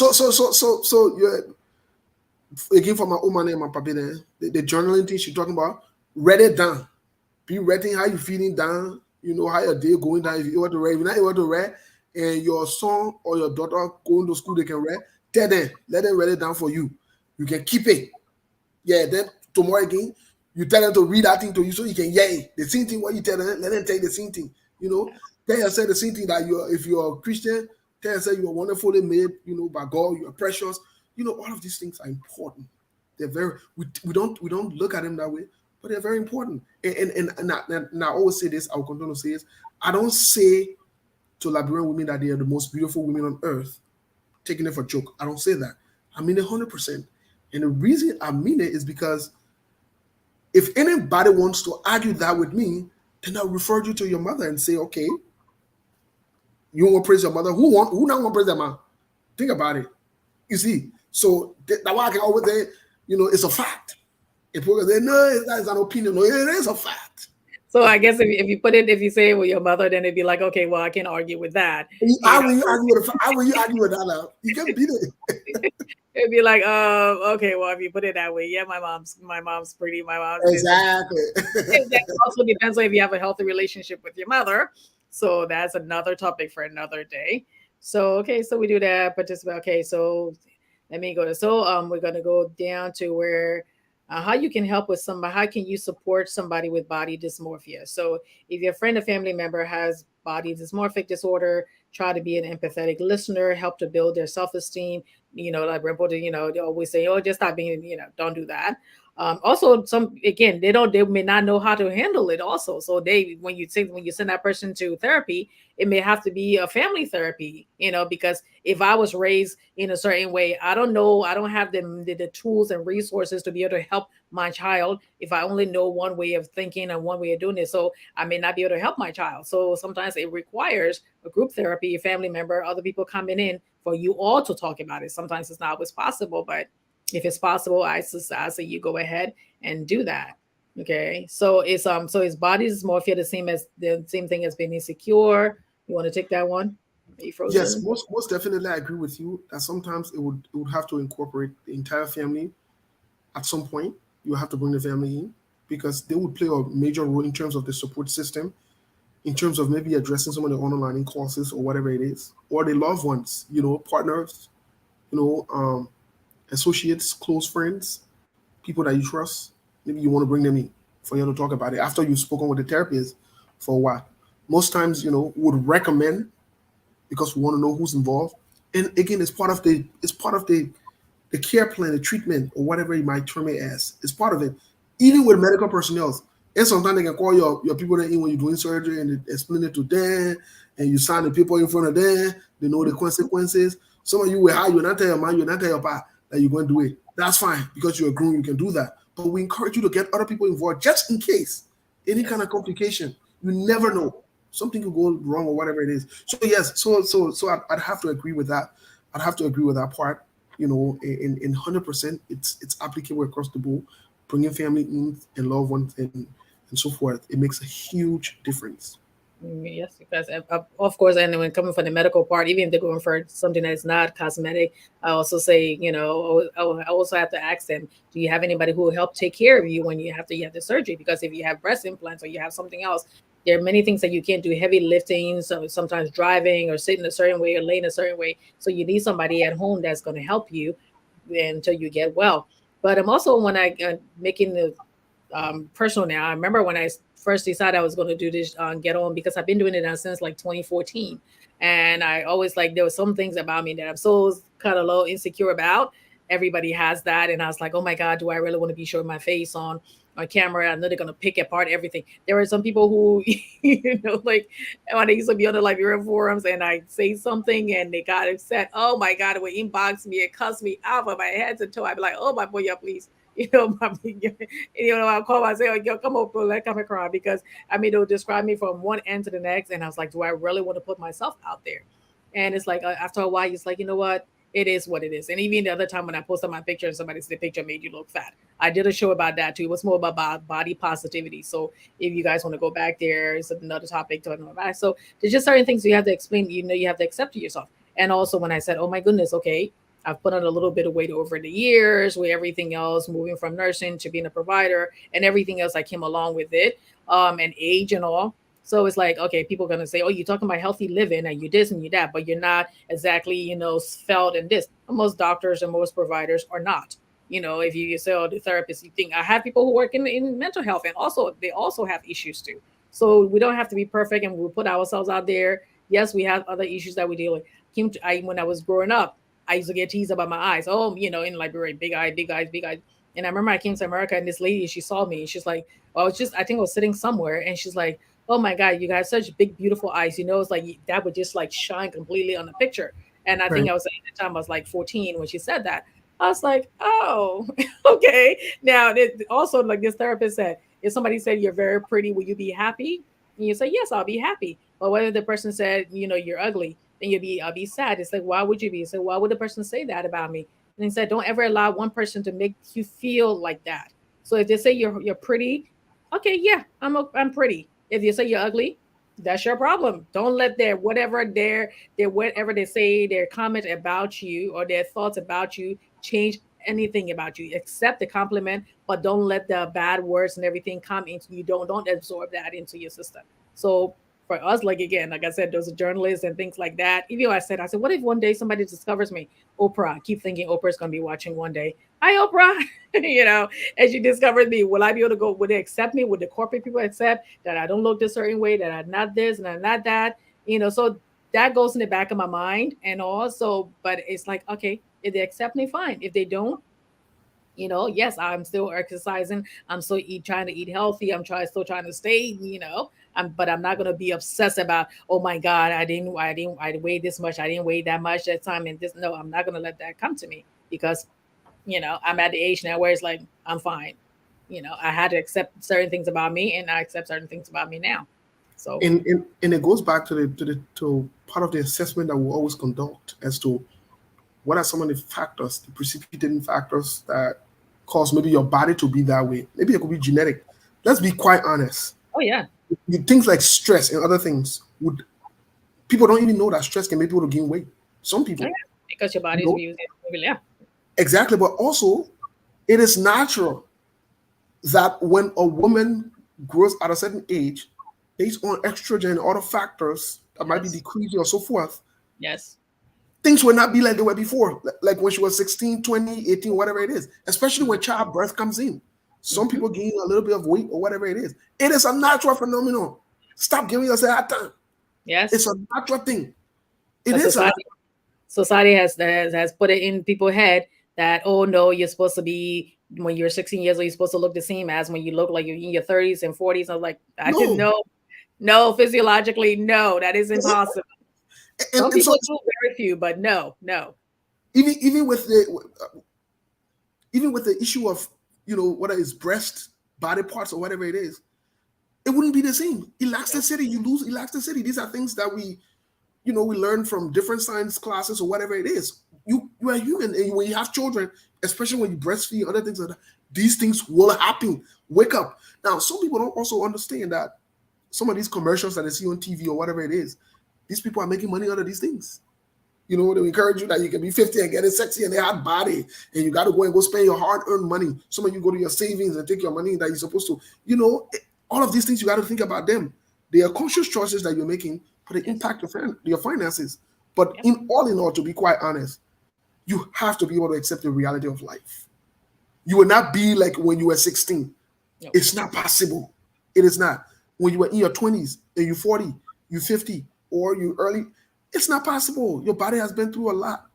again for my woman and my papi there, the journaling thing she's talking about, write it down. Be writing how you feeling down, how your day going down. If you want to write, if you're not able to write, and your son or your daughter going to school, they can write, tell them, let them write it down for you. You can keep it. Yeah, then tomorrow again, you tell them to read that thing to you so you can hear it. The same thing what you tell them, let them tell you the same thing. Tell yourself the same thing that if you're a Christian, tell yourself you are wonderfully made, by God, you are precious. All of these things are important. They're very we don't look at them that way, but they're very important. And I always say this, I'll continue to say this. I don't say to Liberian women that they are the most beautiful women on earth, taking it for a joke. I don't say that. I mean it 100%. And the reason I mean it is because if anybody wants to argue that with me, then I'll refer you to your mother and say, okay, you want to praise your mother? Who not want to praise their mom? Think about it. You see, so that's why I can always say, it's a fact. If people say, no, that is an opinion. No, it is a fact. So I guess if you say it with your mother, then it'd be like, okay, well, I can argue with that. You How will you argue with how will you argue with that now? You can beat it. It'd be like, okay, well, if you put it that way, yeah, my mom's pretty, my mom's this, and Exactly. that also depends on if you have a healthy relationship with your mother. So that's another topic for another day. So okay, so we do that. Participate. Okay, so let me go to we're gonna go down to where how you can help with somebody. How can you support somebody with body dysmorphia? So if your friend or family member has body dysmorphic disorder, try to be an empathetic listener, help to build their self-esteem. Like Rimple, they always say, oh, just stop being, don't do that. Also, some again, they may not know how to handle it. Also, so when you send that person to therapy, it may have to be a family therapy. Because if I was raised in a certain way, I don't know, I don't have the tools and resources to be able to help my child if I only know one way of thinking and one way of doing it. So I may not be able to help my child. So sometimes it requires a group therapy, a family member, other people coming in for you all to talk about it. Sometimes it's not always possible, but if it's possible, I say you go ahead and do that. Okay. So is body dysmorphia the same thing as being insecure? You want to take that one? Are you Yes, frozen? most definitely I agree with you that sometimes it would have to incorporate the entire family at some point. You have to bring the family in because they would play a major role in terms of the support system, in terms of maybe addressing some of the online courses or whatever it is, or the loved ones, partners, you know, um, associates, close friends, people that you trust. Maybe you want to bring them in for you to talk about it after you've spoken with the therapist for a while. Most times, would recommend because we want to know who's involved. And again, it's part of the care plan, the treatment, or whatever you might term it as. It's part of it. Even with medical personnel. And sometimes they can call your people that in when you're doing surgery and they explain it to them and you sign the paper in front of them, they know the consequences. Some of you will hire you, not tell your man, you not tell your pa that you're going to do it. That's fine because you're grown, you can do that. But we encourage you to get other people involved just in case any kind Yes. of complication. You never know. Something could go wrong or whatever it is. So yes, so I'd have to agree with that. I'd have to agree with that part. In 100%, it's applicable across the board. Bringing family in and loved ones and so forth. It makes a huge difference. Yes, because of course, and when coming from the medical part, even if they're going for something that's not cosmetic, I also say, I also have to ask them, do you have anybody who will help take care of you when you have the surgery? Because if you have breast implants or you have something else, there are many things that you can't do, heavy lifting, so sometimes driving or sitting a certain way or laying a certain way. So you need somebody at home that's going to help you until you get well. But I'm also when I making the personal now. I remember when I first decided I was going to do this get on because I've been doing it now since like 2014, and I always like there were some things about me that I'm so kind of low insecure about. Everybody has that, and I was like, oh my god, do I really want to be showing my face on camera? I know they're gonna pick apart everything. There are some people who, like when I used to be on the Liberian forums and I say something and they got upset. Oh my god, it would inbox me and cuss me out of my head to toe. I'd be like, oh my boy, yeah, please. My, I'll call myself, yo, come on, bro, let come and cry because I mean, they'll describe me from one end to the next, and I was like, do I really want to put myself out there? And it's like after a while, it's like, you know what? It is what it is. And even the other time when I posted my picture and somebody said the picture made you look fat, I did a show about that too. It was more about body positivity. So if you guys want to go back there, it's another topic to know about. So there's just certain things you have to explain. You have to accept to yourself. And also when I said, oh my goodness, okay, I've put on a little bit of weight over the years with everything else, moving from nursing to being a provider and everything else that came along with it, and age and all. So it's like, okay, people are gonna say, oh, you're talking about healthy living and you this and you that, but you're not exactly, felt in this. Most doctors and most providers are not. If you say, oh, the therapist, you think I have people who work in mental health and also they also have issues too. So we don't have to be perfect and we put ourselves out there. Yes, we have other issues that we deal with. When I was growing up, I used to get teased about my eyes. Oh, in Liberia, big eye, big eyes, big eyes. And I remember I came to America and this lady, she saw me. She's like, well, I think I was sitting somewhere and she's like, oh my God, you guys have such big, beautiful eyes. It's like that would just like shine completely on the picture. And I think Right. I was at the time I was like 14 when she said that. I was like, oh, okay. Now, also, like this therapist said, if somebody said you're very pretty, will you be happy? And you say, yes, I'll be happy. But whether the person said, you're ugly, then I'll be sad. It's like, why would you be? So why would the person say that about me? And he said, don't ever allow one person to make you feel like that. So if they say you're pretty, okay, yeah, I'm pretty. If you say you're ugly, that's your problem. Don't let their whatever they say, their comment about you or their thoughts about you change anything about you. Accept the compliment, but don't let the bad words and everything come into you. Don't absorb that into your system. So for us, like again, like I said, those are journalists and things like that. Even though I said, what if one day somebody discovers me? Oprah. I keep thinking Oprah's gonna be watching one day. Hi, Oprah. As you discovered me, will I be able to go? Would they accept me? Would the corporate people accept that I don't look this certain way, that I'm not this and I'm not that? So that goes in the back of my mind and also, but it's like, okay, if they accept me, fine. If they don't, yes, I'm still exercising. I'm still trying to eat healthy. Still trying to stay, but I'm not gonna be obsessed about, oh my God, I weighed this much, I didn't weigh that much that time, and this. No, I'm not gonna let that come to me because, I'm at the age now where it's like I'm fine. I had to accept certain things about me, and I accept certain things about me now. So, And it goes back to part of the assessment that we always conduct as to what are some of the factors, the precipitating factors that cause maybe your body to be that way. Maybe it could be genetic. Let's be quite honest. oh yeah, Things like stress and other things would people don't even know that stress can make people to gain weight. Some oh people, yeah, because your you body's know, using yeah, exactly. But also, it is natural that when a woman grows at a certain age, based on estrogen and other factors that might be yes, decreasing or so forth, yes, things will not be like they were before. Like when she was 16, 20, 18, whatever it is, especially when mm-hmm. childbirth comes in. Some Mm-hmm. people gain a little bit of weight or whatever it is. It is a natural phenomenon. Stop giving yourself that time. Yes, It's a natural thing. It because is a society has put it in people's head that, oh no, you're supposed to be when you're 16 years old, you're supposed to look the same as when you look like you're in your 30s and 40s. I was like, I didn't No, know. No, physiologically, no, that is exactly. impossible. Some And so people do, very few, but no, no. even with the issue of whether it's breast, body parts, or whatever it is, it wouldn't be the same. No. Elasticity, you lose elasticity. These are things that we learn from different science classes or whatever it is. You are human, and when you have children, especially when you breastfeed, other things like that, these things will happen. Wake up. Now, some people don't also understand that some of these commercials that they see on TV or whatever it is, these people are making money out of these things. They encourage you that you can be 50 and get it sexy and they hot body, and you got to go and go spend your hard-earned money. Some of you go to your savings and take your money that you're supposed to. All of these things, you got to think about them. They are conscious choices that you're making, but they Yes. impact your finances. But Yep. in all, to be quite honest, you have to be able to accept the reality of life. You will not be like when you were 16. Nope. It's not possible. It is not. When you were in your 20s and you're 40, you're 50, or you early, it's not possible. Your body has been through a lot.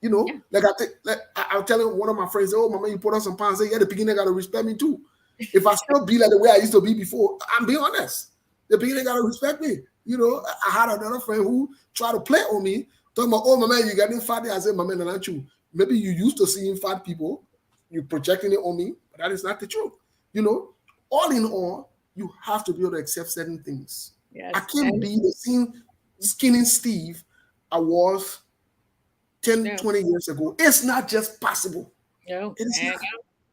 Yeah. Like I think, like I'll tell one of my friends, "Oh, mama, you put on some pounds." Say, "Yeah, the beginning got to respect me too. If I still be like the way I used to be before, I'm being honest. The beginning got to respect me." I had another friend who tried to play on me, talking about, "Oh, my man, you getting fat." I said, "My man, aren't you? Maybe you used to seeing fat people, you projecting it on me, but that is not the truth." You know, all in all, you have to be able to accept certain things. I Yes. can't And be the same skinny Steve I was 10, no, 20 years ago. It's not just possible. no, It is and not.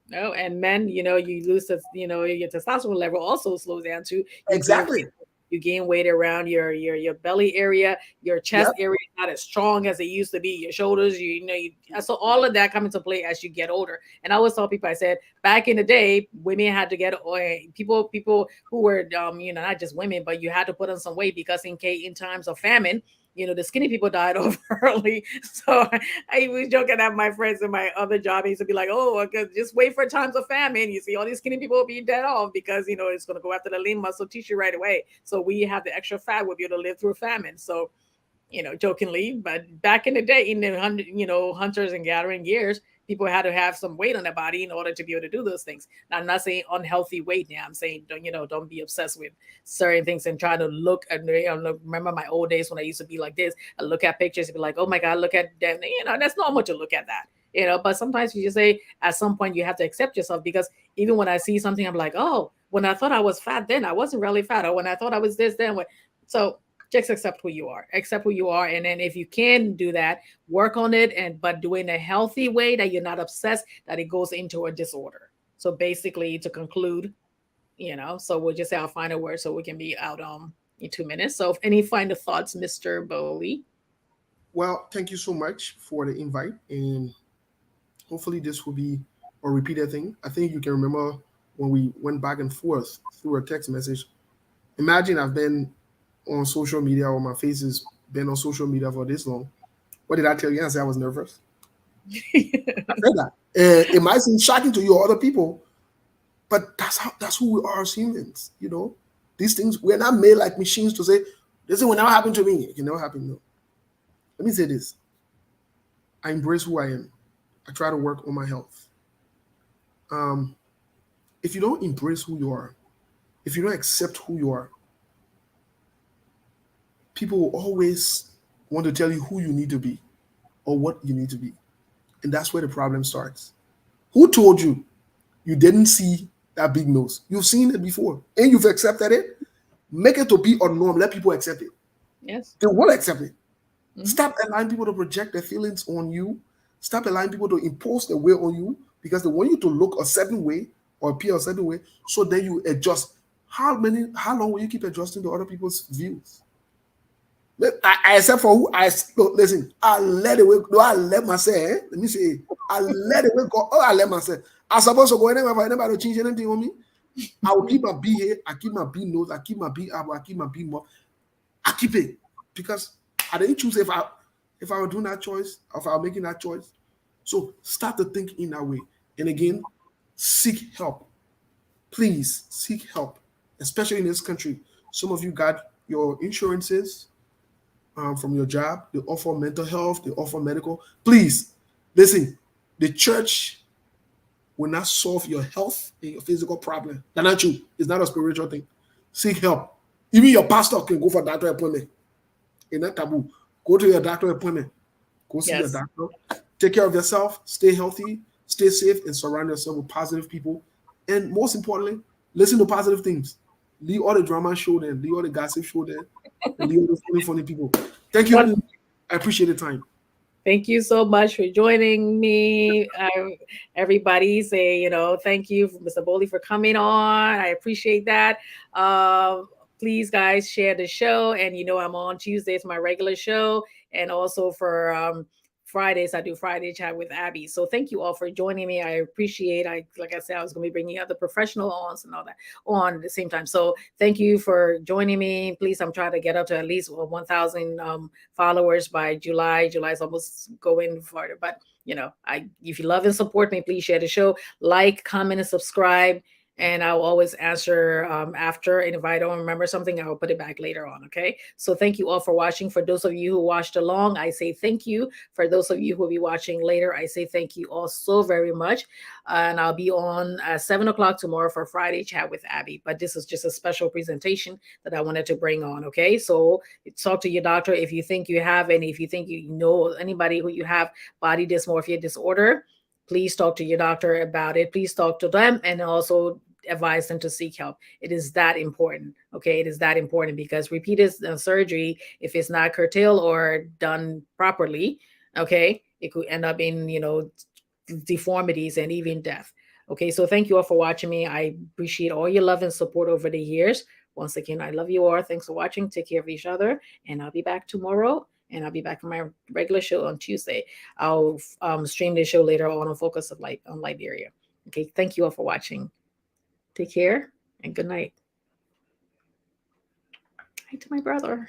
no, and men, you lose the, your testosterone level also slows down too. You gain Exactly. weight, you gain weight around your belly area, your chest Yep. area is not as strong as it used to be. Your shoulders, so all of that come into play as you get older. And I always tell people, I said back in the day, women had to get people who were not just women, but you had to put on some weight because in times of famine. The skinny people died off early. So I was joking at my friends in my other job. He used to be like, "Oh, okay, just wait for times of famine. You see all these skinny people being dead off because it's going to go after the lean muscle tissue right away. So we have the extra fat. We'll be able to live through famine." So jokingly, but back in the day, in the hunters and gathering years, people had to have some weight on their body in order to be able to do those things. Now, I'm not saying unhealthy weight. Now, I'm saying don't be obsessed with certain things and try to look at. Remember my old days when I used to be like this. I look at pictures and be like, "Oh my God, look at them." That's normal to look at that. But sometimes you just say at some point you have to accept yourself because even when I see something, I'm like, "Oh, when I thought I was fat, then I wasn't really fat, or when I thought I was this, then what?" So just accept who you are, accept who you are, and then if you can do that, work on it, and but do it in a healthy way that you're not obsessed that it goes into a disorder. So basically, to conclude, so we'll just say our final word so we can be out in 2 minutes. So any final thoughts, Mr. Bowley? Well, thank you so much for the invite, and hopefully this will be a repeated thing. I think you can remember when we went back and forth through a text message. Imagine I've been on social media, or my face has been on social media for this long. What did I tell you? I said I was nervous. I said that. It might seem shocking to you or other people, but that's who we are as humans. These things, we're not made like machines to say, this will never happen to me. It can never happen. No. Let me say this. I embrace who I am. I try to work on my health. Um, if you don't embrace who you are, if you don't accept who you are, people will always want to tell you who you need to be or what you need to be. And that's where the problem starts. Who told you you didn't see that big nose? You've seen it before and you've accepted it. Make it to be a norm. Let people accept it. Yes. They will accept it. Mhm. Stop allowing people to project their feelings on you. Stop allowing people to impose their will on you because they want you to look a certain way or appear a certain way. So then you adjust. How long will you keep adjusting to other people's views? Except for who look, listen, I let it go. I let myself, let me say, I let it go. Oh, I let myself. I supposed to go anywhere, but anybody change anything on me. I will keep my B here, I keep my B nose, I keep my B up, I keep my B more. I keep it because I didn't choose if I were doing that choice, if I were making that choice. So start to think in that way. And again, seek help. Please seek help, especially in this country. Some of you got your insurances from your job. They offer mental health. They offer medical. Please listen. The church will not solve your health and your physical problem. That's not true. It's not a spiritual thing. Seek help. Even your pastor can go for doctor appointment. It's not taboo. Go to your doctor appointment. Go see your Yes. doctor. Take care of yourself. Stay healthy. Stay safe, and surround yourself with positive people. And most importantly, listen to positive things. Leave all the drama show there. Leave all the gossip show there. And leave all the funny people. Thank you. Wonderful. I appreciate the time. Thank you so much for joining me. Everybody say, thank you, Mr. Bowley, for coming on. I appreciate that. Please, guys, share the show. And, I'm on Tuesdays, my regular show. And also for Fridays, I do Friday chat with Abby. So thank you all for joining me. I appreciate. Like I said, I was going to be bringing other professional ons and all that on at the same time. So thank you for joining me. Please, I'm trying to get up to at least 1,000 followers by July. July is almost going farther, but if you love and support me, please share the show, like, comment, and subscribe. And I'll always answer after. And if I don't remember something, I will put it back later on. Okay. So thank you all for watching. For those of you who watched along, I say thank you. For those of you who will be watching later, I say thank you all so very much. And I'll be on 7 o'clock tomorrow for Friday chat with Abby. But this is just a special presentation that I wanted to bring on. Okay. So talk to your doctor if you think you have any, if you think you know anybody who you have body dysmorphia disorder. Please talk to your doctor about it. Please talk to them and also advise them to seek help. It is that important. Okay. It is that important because repeated surgery, if it's not curtailed or done properly, okay, it could end up in, deformities and even death. Okay. So thank you all for watching me. I appreciate all your love and support over the years. Once again, I love you all. Thanks for watching. Take care of each other. And I'll be back tomorrow. And I'll be back for my regular show on Tuesday. I'll stream this show later on Focus of Light on Liberia. Okay. Thank you all for watching. Take care and good night. Hi to my brother.